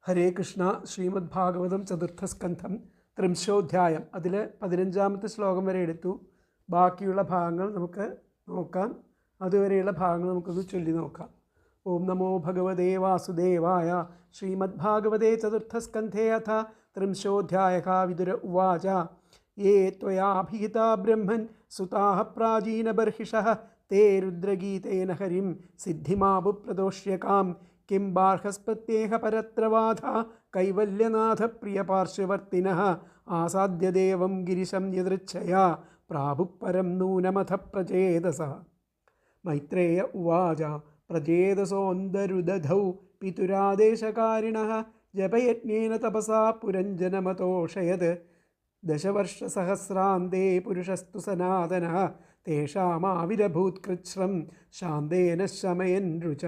ഹരേ കൃഷ്ണ. ശ്രീമദ് ഭാഗവതം ചതുർത്ഥസ്കന്ധം ത്രിംശോധ്യായം. അതിൽ 15-ാമത്തെ ശ്ലോകം വരെ എടുത്തു. ബാക്കിയുള്ള ഭാഗങ്ങൾ നമുക്ക് നോക്കാം. അതുവരെയുള്ള ഭാഗങ്ങൾ നമുക്കൊന്ന് ചൊല്ലി നോക്കാം. ഓം നമോ ഭഗവതേ വാസുദേവായ. ശ്രീമദ് ഭാഗവതേ ചതുർത്ഥസ്കന്ധേ അഥ ത്രിംശോധ്യായഃ. വിദുര ഉവാച. യേ ത്വയാഭിഹിതാ ബ്രഹ്മൻ സുതാഃ പ്രാചീനബർഹിഷഃ തേ രുദ്രഗീതേന ഹരിം സിദ്ധിമാപു പ്രദോഷ്യകാം. കിം ബാർഹസ്പത്യേഹ പരത്രവാധ കൈവല്യനാഥ പ്രിയപാർശ്വവർത്തിനഃ ആസാദ്യദേവം ഗിരിശം യദൃച്ഛയാ പ്രാഭുപരം നൂനമഥ പ്രചേതസഃ. മൈത്രേയ ഉവാച. പ്രചേതസോऽന്തരുദധൗ പിതുരാദേശകാരിണഃ ജപയജ്ഞേന തപസാ പുരഞ്ജനമതോഷയത്. ദശവർഷസഹസ്രാന്തേ പുരുഷസ്തു സനാതനഃ തേഷാമാവിരഭൂത്കൃച്ഛ്രം ശാന്തേന ശമയൻ രുച.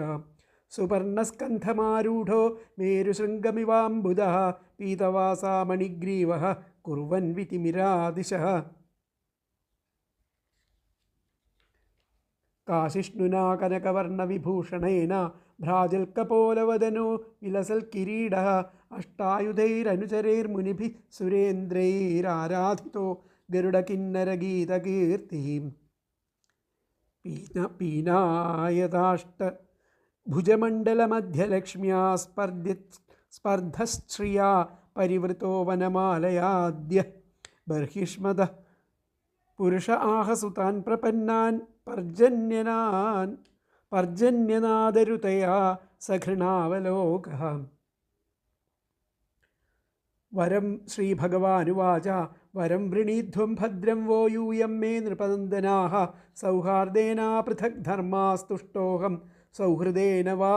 സുപർണസ്കന്ധമാരൂഢോ മേരുശൃംഗമിവാംബുധഃ പീതവാസാ മണിഗ്രീവഃ കുർവൻ വിതിമിരാദിശഃ. കാശിഷ്ണുനാ കനകവർണവിഭൂഷണേന ഭ്രാജൽകപോലവദനോ വിലസൽകിരീടഃ അഷ്ടായുധൈരനുചരൈർമുനിഭിः സുരേന്ദ്രൈരാരാധിതോ ഗരുഡകിന്നരഗീതകീർത്തിം. പീനായതാഷ്ട ഭുജമണ്ഡലമധ്യലക്ഷ്മ്യാ സ്പർദ്ധശ്രിയാ പരിവൃതോ വനമാലയാദ്യ. ബർഹിഷ്മതഃ പുരുഷ ആഹസുതാൻ പ്രപന്നാൻ പർജന്യനാദരുതയാ സഘൃണാവലോകഃ. വരം ശ്രീഭഗവാനുവാച. വരം വൃണീധ്വം ഭദ്രം വോ യൂയം മേ നൃപനന്ദനാഃ സൗഹാർദ്ദേനാ പൃഥക് ധർമാസ്തുഷ്ടോഹം സൗഹൃദേന വാ.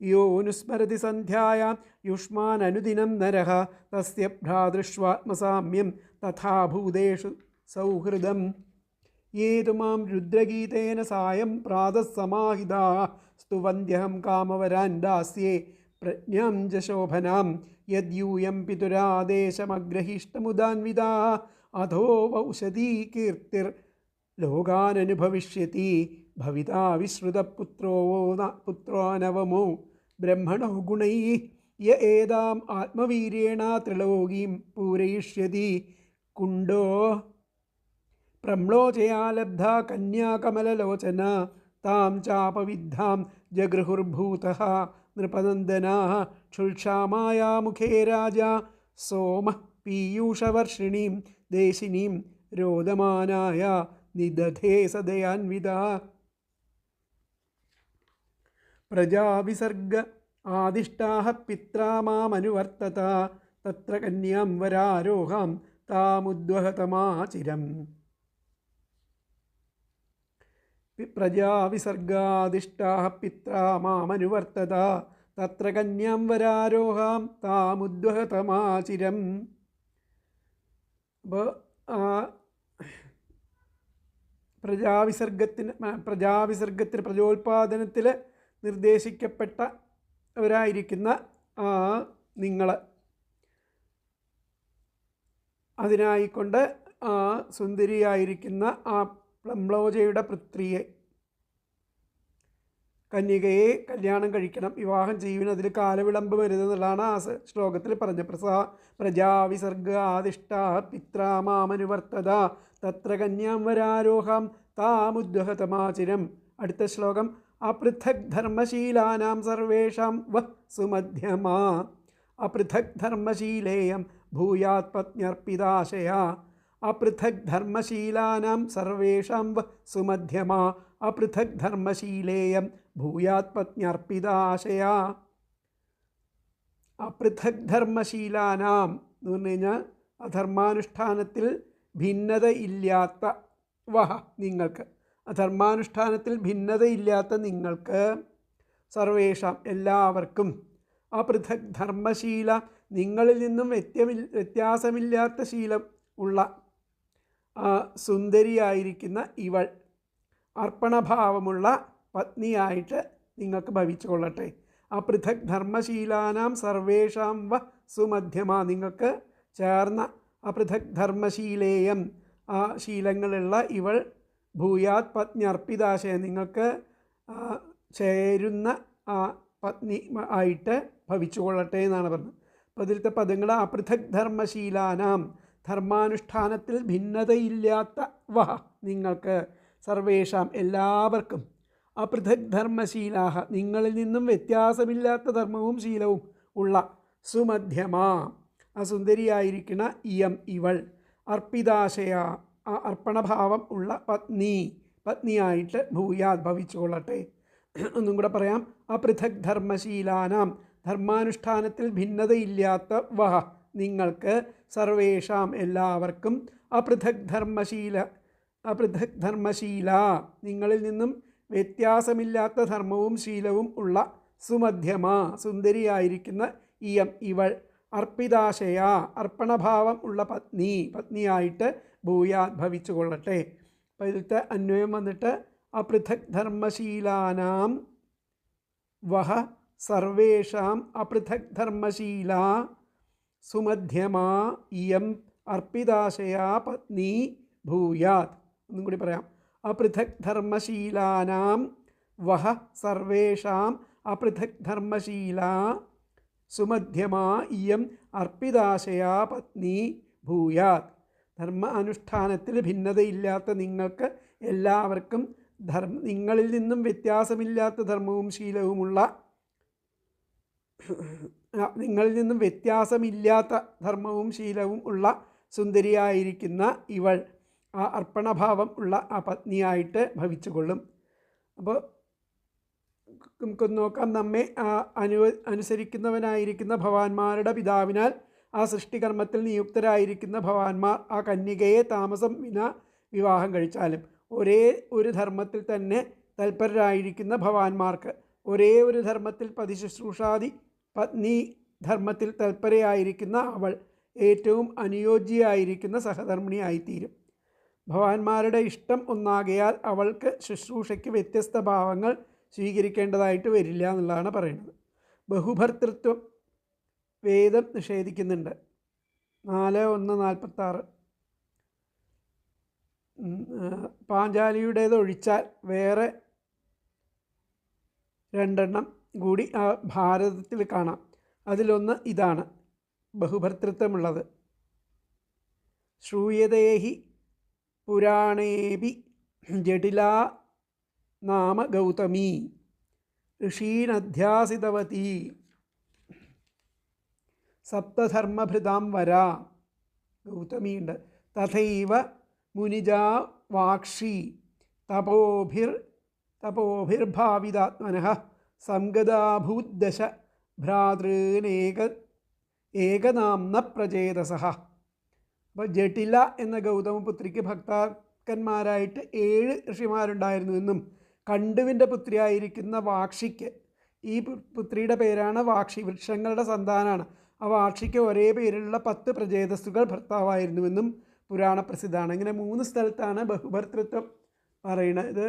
യോനുസ്മരതി സന്ധ്യായാം യുഷ്മാനനുദിനം നരഃ തസ്യ ഭ്രാതൃഷ്വാത്മസാമ്യം തഥാ ഭൂതേഷു സൗഹൃദം. യേ തു മാം രുദ്രഗീതേന സായം പ്രാതഃ സമാഹിതാഃ സ്തുവന്ത്യഹം കാമവരാൻ ദാസ്യേ പ്രജ്ഞാം ച ശോഭനാം. യദ്യൂയം പിതുരാദേശമഗ്രഹിഷ്ടമുദാന്വിതാഃ അധോ വൗഷധീ കീർത്തിർ ലോകാനനുഭവിഷ്യതി. ഭവിതാ വിശ്രുതപുത്രോ നവമോ ബ്രഹ്മണോ ഗുണൈഃ യ ഏതാം ആത്മവീര്യേണ ത്രിലോകീം പൂരയിഷ്യതി. കുണ്ടോ പ്രമ്ലോചയാ ലബ്ധാ കന്യാകമലലോചന താം ചാപവിദ്ധാം ജഗൃഹുർഭൂതഃ നൃപനന്ദനാഃ. ക്ഷുൽക്ഷാമായാമുഖേ രാജാ സോമഃ പീയൂഷവർഷിണീം ദേശിനീം രോദമാനായ നിദധേ സദയാന്വിതാ. പ്രജാവിസർഗ ആദിഷ്ടാഃ പിത്രാ മാമനുവർത്തത തത്ര കന്യാം വരാരോഹാം താമുദ്വഹതമാചിരം. പ്രജാവിസർഗാദിഷ്ടാഃ പിത്രാ മാമനുവർത്തത തത്ര കന്യാം വരാരോഹാം താമുദ്വഹതമാചിരം. അപ്പോൾ പ്രജാവിസർഗത്തിന് പ്രജോത്പാദനത്തിൽ നിർദ്ദേശിക്കപ്പെട്ടവരായിരിക്കുന്ന നിങ്ങൾ അതിനായിക്കൊണ്ട് സുന്ദരിയായിരിക്കുന്ന ആ പ്ലംബ്ലോജയുടെ പുത്രിയെ കന്യകയെ കല്യാണം കഴിക്കണം, വിവാഹം ചെയ്യുവിന്. അതിൽ കാലവിളമ്പ് വരുന്നതെന്നുള്ളതാണ് ആ ശ്ലോകത്തിൽ പറഞ്ഞത്. പ്രജാവിസർഗ ആദിഷ്ടാഃ പിത്രാ മാമനുവർത്തത തത്ര കന്യാം വരാരോഹാം താമുദ്വഹതമാചിരം. അടുത്ത ശ്ലോകം. അപൃഥക് ധർമ്മശീലാനാം സർവേഷാം വഃ സുമധ്യമാ. അപൃഥക് ധർമ്മശീലേയം ഭൂയാത് പത്ന്യർപ്പിതാശയാ. അപൃഥക് ധർമ്മശീലാനാം സർവേഷാം വഃ സുമധ്യമാ. അപൃഥക് ധർമ്മശീലേയം ഭൂയാത് പത്ന്യർപ്പിതാശയാ. അപൃഥക് ധർമ്മശീലാനാം എന്ന് പറഞ്ഞു കഴിഞ്ഞാൽ അധർമാനുഷ്ഠാനത്തിൽ ഭിന്നത ഇല്ലാത്ത വഹ നിങ്ങൾക്ക്, അധർമാനുഷ്ഠാനത്തിൽ ഭിന്നതയില്ലാത്ത നിങ്ങൾക്ക്, സർവേഷാം എല്ലാവർക്കും, അപൃഥക് ധർമ്മശീല നിങ്ങളിൽ നിന്നും വ്യത്യാസമില്ലാത്ത ശീലം ഉള്ള സുന്ദരിയായിരിക്കുന്ന ഇവൾ അർപ്പണഭാവമുള്ള പത്നിയായിട്ട് നിങ്ങൾക്ക് ഭവിച്ചു കൊള്ളട്ടെ. അപൃഥക് ധർമ്മശീലാനാം സർവേഷാം വ സുമധ്യമാ. നിങ്ങൾക്ക് ചേർന്ന അപൃഥക് ധർമ്മശീലേയം ആ ശീലങ്ങളുള്ള ഇവൾ ഭൂയാത് പത്ന്യർപ്പിതാശയ നിങ്ങൾക്ക് ചേരുന്ന ആ പത്നി ആയിട്ട് ഭവിച്ചുകൊള്ളട്ടെ എന്നാണ് പറഞ്ഞത്. അപ്പോൾ അതിലത്തെ പദങ്ങൾ അപൃഥക് ധർമ്മശീലാനാം, ധർമാനുഷ്ഠാനത്തിൽ ഭിന്നതയില്ലാത്ത വഹ നിങ്ങൾക്ക്, സർവേഷാം എല്ലാവർക്കും, അപൃഥക് ധർമ്മശീലാഹ നിങ്ങളിൽ നിന്നും വ്യത്യാസമില്ലാത്ത ധർമ്മവും ശീലവും ഉള്ള, സുമധ്യമാ സുന്ദരിയായിരിക്കണ, ഇയം ഇവൾ, അർപ്പിതാശയ അർപ്പണഭാവം ഉള്ള പത്നിയായിട്ട് ഭൂയാത് ഭവിച്ചുകൊള്ളട്ടെ. ഒന്നും കൂടെ പറയാം. അപൃഥക് ധർമ്മശീലാനാം ധർമാനുഷ്ഠാനത്തിൽ ഭിന്നതയില്ലാത്ത വഹ നിങ്ങൾക്ക്, സർവേഷാം എല്ലാവർക്കും, അപൃഥക് ധർമ്മശീല നിങ്ങളിൽ നിന്നും വ്യത്യാസമില്ലാത്ത ധർമ്മവും ശീലവും ഉള്ള, സുമധ്യമാ സുന്ദരിയായിരിക്കുന്ന, ഇയം ഇവൾ, അർപ്പിതാശയ അർപ്പണഭാവം ഉള്ള പത്നിയായിട്ട് ഭൂയാത് ഭവിച്ചുകൊള്ളട്ടെ. അപ്പോൾ ഇതിലത്തെ അന്വയം വന്നിട്ട് അപൃഥക് ധർമ്മശീലാനാം വഹ സർവേഷാം അപൃഥക് ധർമ്മശീല സുമധ്യമാ ഇയം അർപ്പിതാശയാ പത്നി ഭൂയാത്. ഒന്നും കൂടി പറയാം. അപൃഥക് ധർമ്മശീലാനാം വഹ സർവേഷാം അപൃഥക് ധർമ്മശീല സുമധ്യമാ ഇയം അർപ്പിതാശയാ പത്നി ഭൂയാത്. ധർമ്മ അനുഷ്ഠാനത്തിൽ ഭിന്നതയില്ലാത്ത നിങ്ങൾക്ക് എല്ലാവർക്കും നിങ്ങളിൽ നിന്നും വ്യത്യാസമില്ലാത്ത ധർമ്മവും ശീലവുമുള്ള, നിങ്ങളിൽ നിന്നും വ്യത്യാസമില്ലാത്ത ധർമ്മവും ശീലവും ഉള്ള സുന്ദരിയായിരിക്കുന്ന ഇവൾ ആ അർപ്പണഭാവം ഉള്ള ആ പത്നിയായിട്ട് ഭവിച്ചുകൊള്ളും. അപ്പോൾ നമുക്ക് നോക്കാം. നമ്മെ അനുസരിക്കുന്നവനായിരിക്കുന്ന ഭവാന്മാരുടെ പിതാവിനാൽ ആ സൃഷ്ടികർമ്മത്തിൽ നിയുക്തരായിരിക്കുന്ന ഭവാന്മാർ ആ കന്യകയെ താമസം വിന വിവാഹം കഴിച്ചാലും, ഒരേ ഒരു ധർമ്മത്തിൽ തന്നെ തൽപരരായിരിക്കുന്ന ഭവാന്മാർക്ക്, ഒരേ ഒരു ധർമ്മത്തിൽ പതിശുശ്രൂഷാദി പത്നി ധർമ്മത്തിൽ തൽപരയായിരിക്കുന്ന അവൾ ഏറ്റവും അനുയോജ്യയായിരിക്കുന്ന സഹധർമ്മിണിയായിത്തീരും. ഭവാന്മാരുടെ ഇഷ്ടം ഒന്നാകയാൽ അവൾക്ക് ശുശ്രൂഷയ്ക്ക് വ്യത്യസ്ത ഭാവങ്ങൾ സ്വീകരിക്കേണ്ടതായിട്ട് വരില്ല എന്നുള്ളതാണ് പറയുന്നത്. ബഹുഭർത്തൃത്വം വേദം നിഷേധിക്കുന്നുണ്ട്. 4:1-46. പാഞ്ചാലിയുടേത് ഒഴിച്ചാൽ വേറെ 2 കൂടി ആ ഭാരതത്തിൽ കാണാം. അതിലൊന്ന് ഇതാണ് ബഹുഭർത്തൃത്വമുള്ളത്. ശ്രൂയതേഹി പുരാണേപി ജടിലാ നാമ ഗൗതമി ഋഷീനധ്യാസിതവതി സപ്തധർമ്മഭൃതാം വരാ. ഗൗതമിയുണ്ട്. തഥൈവ മുനിജാ വാക്ഷി തപോഭിർഭാവിതാത്മനഃ സംഗതാഭൂദ്ദശ ഭ്രാതൃനേകനാംന പ്രചേതസഃ. അപ്പോൾ ജട്ടില എന്ന ഗൗതമപുത്രിക്ക് ഭക്താക്കന്മാരായിട്ട് 7 ഋഷിമാരുണ്ടായിരുന്നുവെന്നും കണ്ടുവിൻ്റെ പുത്രിയായിരിക്കുന്ന വാക്ഷിക്ക്, ഈ പുത്രിയുടെ പേരാണ് വാക്ഷി, വൃക്ഷങ്ങളുടെ സന്താനമാണ്. ആ വാക്ഷിക്ക് ഒരേ പേരിലുള്ള 10 പ്രചേതസ്സുകൾ ഭർത്താവായിരുന്നുവെന്നും പുരാണപ്രസിദ്ധമാണ്. ഇങ്ങനെ 3 സ്ഥലത്താണ് ബഹുഭർത്തൃത്വം പറയുന്നത്. ഇത്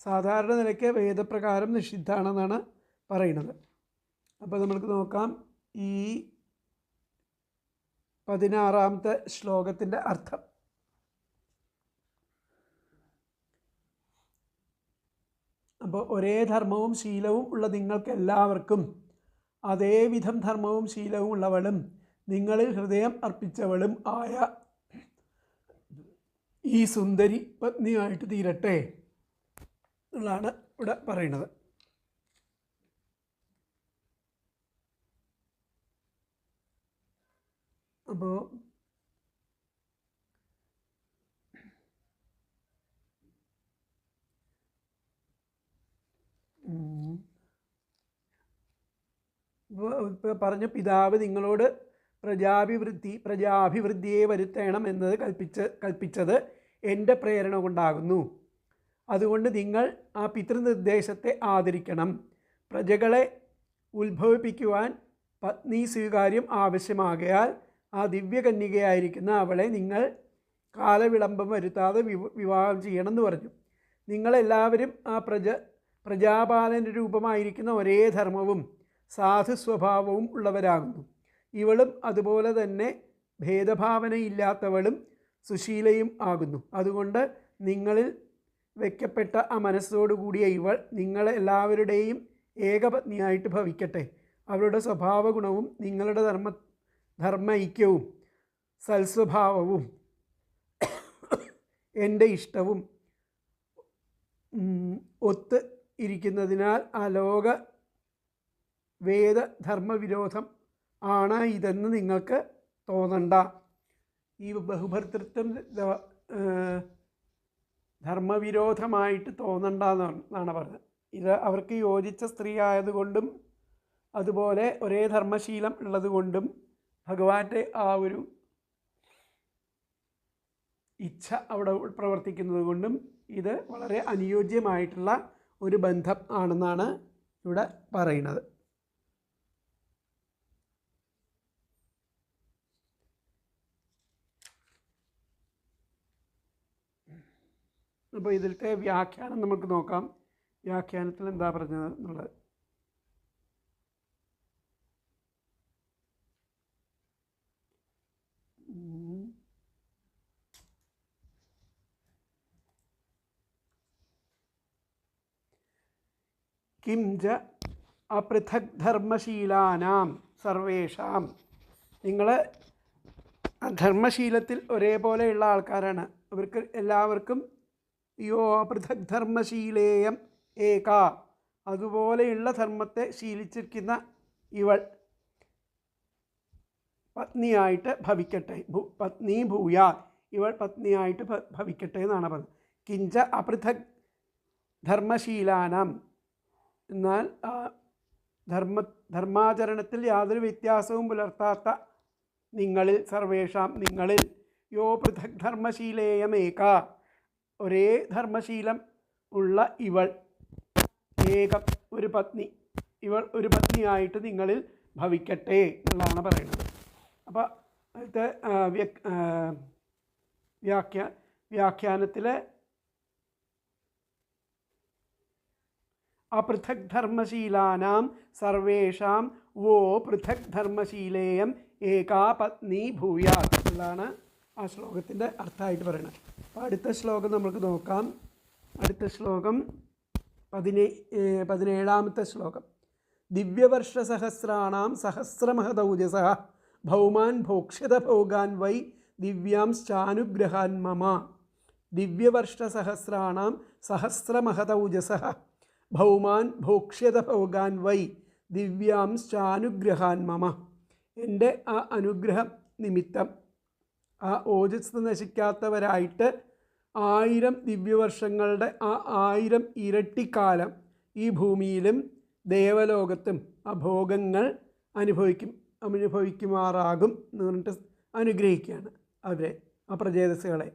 സാധാരണ നിലയ്ക്ക് വേദപ്രകാരം നിഷിദ്ധമാണെന്നാണ് പറയുന്നത്. അപ്പോൾ നമ്മൾക്ക് നോക്കാം ഈ 16ാമത്തെ ശ്ലോകത്തിൻ്റെ അർത്ഥം. അപ്പോൾ ഒരേ ധർമ്മവും ശീലവും ഉള്ള നിങ്ങൾക്ക് എല്ലാവർക്കും അതേവിധം ധർമ്മവും ശീലവും ഉള്ളവളും നിങ്ങളിൽ ഹൃദയം അർപ്പിച്ചവളും ആയ ഈ സുന്ദരി പത്നിയായിട്ട് തീരട്ടെ എന്നുള്ളതാണ് ഇവിടെ പറയുന്നത്. അപ്പോൾ ഇപ്പോൾ പറഞ്ഞ പിതാവ് നിങ്ങളോട് പ്രജാഭിവൃദ്ധിയെ വരുത്തണം എന്നത് കൽപ്പിച്ചത് എൻ്റെ പ്രേരണ കൊണ്ടാകുന്നു. അതുകൊണ്ട് നിങ്ങൾ ആ പിതൃനിർദ്ദേശത്തെ ആദരിക്കണം. പ്രജകളെ ഉത്ഭവിപ്പിക്കുവാൻ പത്നി സ്വീകാര്യം ആവശ്യമാകയാൽ ആ ദിവ്യകന്യകയായിരിക്കുന്ന അവളെ നിങ്ങൾ കാലവിളംബം വരുത്താതെ വിവാഹം ചെയ്യണമെന്ന് പറഞ്ഞു. നിങ്ങളെല്ലാവരും ആ പ്രജാപാലന രൂപമായിരിക്കുന്ന ഒരേ ധർമ്മവും സാധു സ്വഭാവവും ഉള്ളവരാകുന്നു. ഇവളും അതുപോലെ തന്നെ ഭേദഭാവനയില്ലാത്തവളും സുശീലയും ആകുന്നു. അതുകൊണ്ട് നിങ്ങളിൽ വയ്ക്കപ്പെട്ട ആ മനസ്സോടുകൂടിയ ഇവൾ നിങ്ങളെല്ലാവരുടെയും ഏകപത്നിയായിട്ട് ഭവിക്കട്ടെ. അവരുടെ സ്വഭാവഗുണവും നിങ്ങളുടെ ധർമ്മ ഐക്യവും സൽസ്വഭാവവും എൻ്റെ ഇഷ്ടവും ഒത്ത് ഇരിക്കുന്നതിനാൽ അലോക വേദധർമ്മവിരോധം ആണ് ഇതെന്ന് നിങ്ങൾക്ക് തോന്നണ്ട. ഈ ബഹുഭർത്തൃത്വം ധർമ്മവിരോധമായിട്ട് തോന്നണ്ട എന്നാണ് പറഞ്ഞത്. ഇത് അവർക്ക് യോജിച്ച സ്ത്രീ ആയതുകൊണ്ടും അതുപോലെ ഒരേ ധർമ്മശീലം ഉള്ളതുകൊണ്ടും ഭഗവാന്റെ ആ ഒരു ഇച്ഛ അവിടെ പ്രവർത്തിക്കുന്നത് കൊണ്ടും ഇത് വളരെ അനുയോജ്യമായിട്ടുള്ള ഒരു ബന്ധം ആണെന്നാണ് ഇവിടെ പറയുന്നത്. അപ്പോൾ ഇതിലത്തെ വ്യാഖ്യാനം നമുക്ക് നോക്കാം. വ്യാഖ്യാനത്തിൽ എന്താ പറഞ്ഞത് എന്നുള്ളത്. കിംച അപൃഥക് ധർമ്മശീലാനാം സർവേഷാം, നിങ്ങൾ ധർമ്മശീലത്തിൽ ഒരേപോലെയുള്ള ആൾക്കാരാണ്. അവർക്ക് എല്ലാവർക്കും യോ അപൃഥക് ധർമ്മശീലേയം ഏക, അതുപോലെയുള്ള ധർമ്മത്തെ ശീലിച്ചിരിക്കുന്ന ഇവൾ പത്നിയായിട്ട് ഭവിക്കട്ടെ. പത്നി ഭൂയാ, ഇവൾ പത്നിയായിട്ട് ഭവിക്കട്ടെ എന്നാണ് പറഞ്ഞത്. കിഞ്ച അപൃഥക് ധർമ്മശീലാനാം, എന്നാൽ ധർമാചരണത്തിൽ യാതൊരു വ്യത്യാസവും പുലർത്താത്ത നിങ്ങളിൽ, സർവേഷാം നിങ്ങളിൽ, യോ പൃഥക് ധർമ്മശീലേയമേക, ഒരേ ധർമ്മശീലം ഉള്ള ഇവൾ, ഏകം ഒരു പത്നി, ഇവൾ ഒരു പത്നിയായിട്ട് നിങ്ങളിൽ ഭവിക്കട്ടെ എന്നുള്ളതാണ് പറയുന്നത്. അപ്പോൾ അടുത്ത വ്യാഖ്യാനത്തിൽ അപൃഥക് ധർമ്മശീലാനാം സർവേഷാം വോ പൃഥക് ധർമ്മശീലേയം ഏകാ പത്നി ഭൂയാത് എന്നുള്ളതാണ് ആ ശ്ലോകത്തിൻ്റെ അർത്ഥമായിട്ട് പറയുന്നത്. അപ്പോൾ അടുത്ത ശ്ലോകം നമുക്ക് നോക്കാം. അടുത്ത ശ്ലോകം 17ാമത്തെ ശ്ലോകം. ദിവ്യവർഷസഹസ്രാണാം സഹസ്രമഹദൗജസഃ ഭൗമാൻ ഭോക്ഷ്യത ഭോഗാൻ വൈ ദിവ്യാംശ്ചാനുഗ്രഹാൻ മമ. ദിവ്യവർഷസഹസ്രാണാം സഹസ്രമഹദൗജസഃ ഭൗമാൻ ഭോക്ഷ്യത ഭോഗാൻ വൈ ദിവ്യാംശ്ചാനുഗ്രഹാൻ മമ. എൻ്റെ ആ അനുഗ്രഹം നിമിത്തം ആ ഓജസ് നശിക്കാത്തവരായിട്ട് 1000 ദിവ്യവർഷങ്ങളുടെ ആ 1000 ഇരട്ടിക്കാലം ഈ ഭൂമിയിലും ദേവലോകത്തും ആ ഭോഗങ്ങൾ അനുഭവിക്കുമാറാകും എന്ന് പറഞ്ഞിട്ട് അനുഗ്രഹിക്കുകയാണ് അവരെ, ആ പ്രജേതസ്സുകളെ.